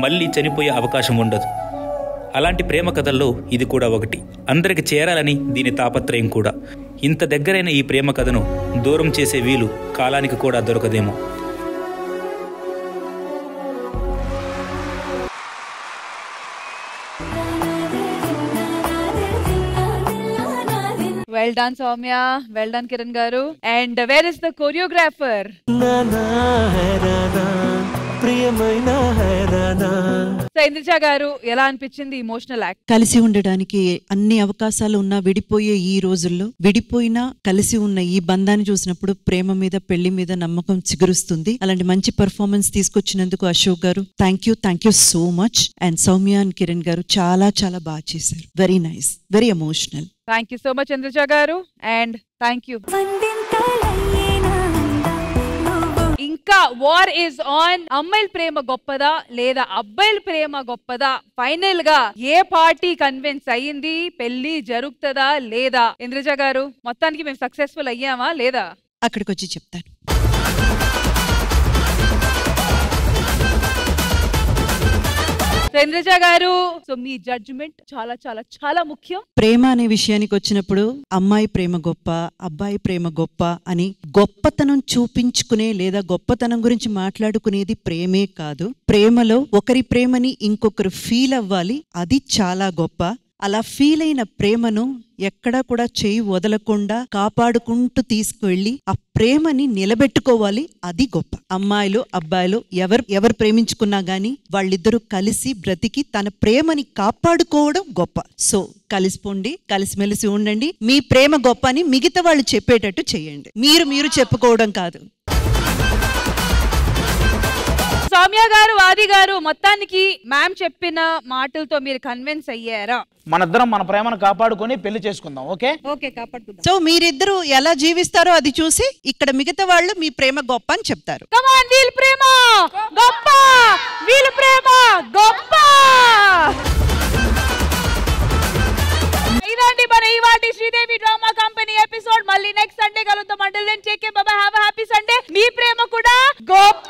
మళ్ళీ చనిపోయే అవకాశం ఉండదు. అలాంటి ప్రేమ కథల్లో ఇది కూడా ఒకటి. అందరికి చేరాలని దీని తాపత్రయం కూడా. ఇంత దగ్గరైన ఈ ప్రేమ కథను దూరం చేసే వీలు కాలానికి కూడా దొరకదేమో. Well done Soumya, well done Kiran garu. And where is the choreographer? So Indraja garu, ఎలా అనిపించింది ఇమోషనల్ యాక్ట్? కలిసి ఉండడానికి అన్ని అవకాశాలు ఉన్నా విడిపోయే ఈ రోజుల్లో, విడిపోయినా కలిసి ఉన్న ఈ బంధాన్ని చూసినప్పుడు ప్రేమ మీద పెళ్లి మీద నమ్మకం చిగురుస్తుంది. అలాంటి మంచి పర్ఫార్మెన్స్ తీసుకొచ్చినందుకు Ashok garu thank you so much. And Soumya and Kiran garu చాలా చాలా బాగా చేశారు. Very nice, very emotional. Thank you so much Indraja garu. And thank you. ఇంకా వార్ ఇస్ ఆన్. అమ్మాయిల ప్రేమ గొప్పదా లేదా అబ్బాయిల ప్రేమ గొప్పదా? ఫైనల్ గా ఏ పార్టీ కన్విన్స్ అయ్యింది? పెళ్లి జరుగుతుందా లేదా? ఇంద్రజ గారు, మొత్తానికి మేము సక్సెస్ఫుల్ అయ్యామా లేదా? అక్కడికి వచ్చి చెప్తాను. ఇంద్రజ గారు, సో మీ జడ్జిమెంట్ చాలా చాలా చాలా ముఖ్యం. ప్రేమ అనే విషయానికి వచ్చినప్పుడు అమ్మాయి ప్రేమ గొప్ప, అబ్బాయి ప్రేమ గొప్ప అని గొప్పతనం చూపించుకునే లేదా గొప్పతనం గురించి మాట్లాడుకునేది ప్రేమే కాదు. ప్రేమలో ఒకరి ప్రేమని ఇంకొకరు ఫీల్ అవ్వాలి, అది చాలా గొప్ప. అలా ఫీల్ అయిన ప్రేమను ఎక్కడా కూడా చేయి వదలకుండా కాపాడుకుంటూ తీసుకువెళ్ళి ఆ ప్రేమని నిలబెట్టుకోవాలి. అది గొప్ప. అమ్మాయిలు అబ్బాయిలు ఎవరు ప్రేమించుకున్నా గానీ వాళ్ళిద్దరూ కలిసి బ్రతికి తన ప్రేమని కాపాడుకోవడం గొప్ప. సో కలిసిపోండి, కలిసిమెలిసి ఉండండి. మీ ప్రేమ గొప్ప అని మిగతా వాళ్ళు చెప్పేటట్టు చేయండి, మీరు చెప్పుకోవడం కాదు. సౌమ్య గారు, వాది గారు, మొత్తానికి మ్యామ్ చెప్పిన మాటలతో మీరు కన్విన్స్ అయ్యారా? మనిద్దరం మన ప్రేమను కాపాడుకొని పెళ్లి చేసుకుందాం. ఓకే ఓకే, కాపాడుకుందాం. సో మీరిద్దరు ఎలా జీవిస్తారో అది చూసి ఇక్కడ మిగతా వాళ్ళు మీ ప్రేమ గొప్ప అని చెప్తారు. కమాన్, వీళ్ళ ప్రేమ గొప్ప, వీళ్ళ ప్రేమ గొప్ప. ఇదండి మన ఇవాటి శ్రీదేవి డ్రామా కంపెనీ ఎపిసోడ్. మళ్ళీ నెక్స్ట్ సండే కలుద్దాం. Until then take care, bye bye, have a happy Sunday. మీ ప్రేమ కూడా గొప్ప.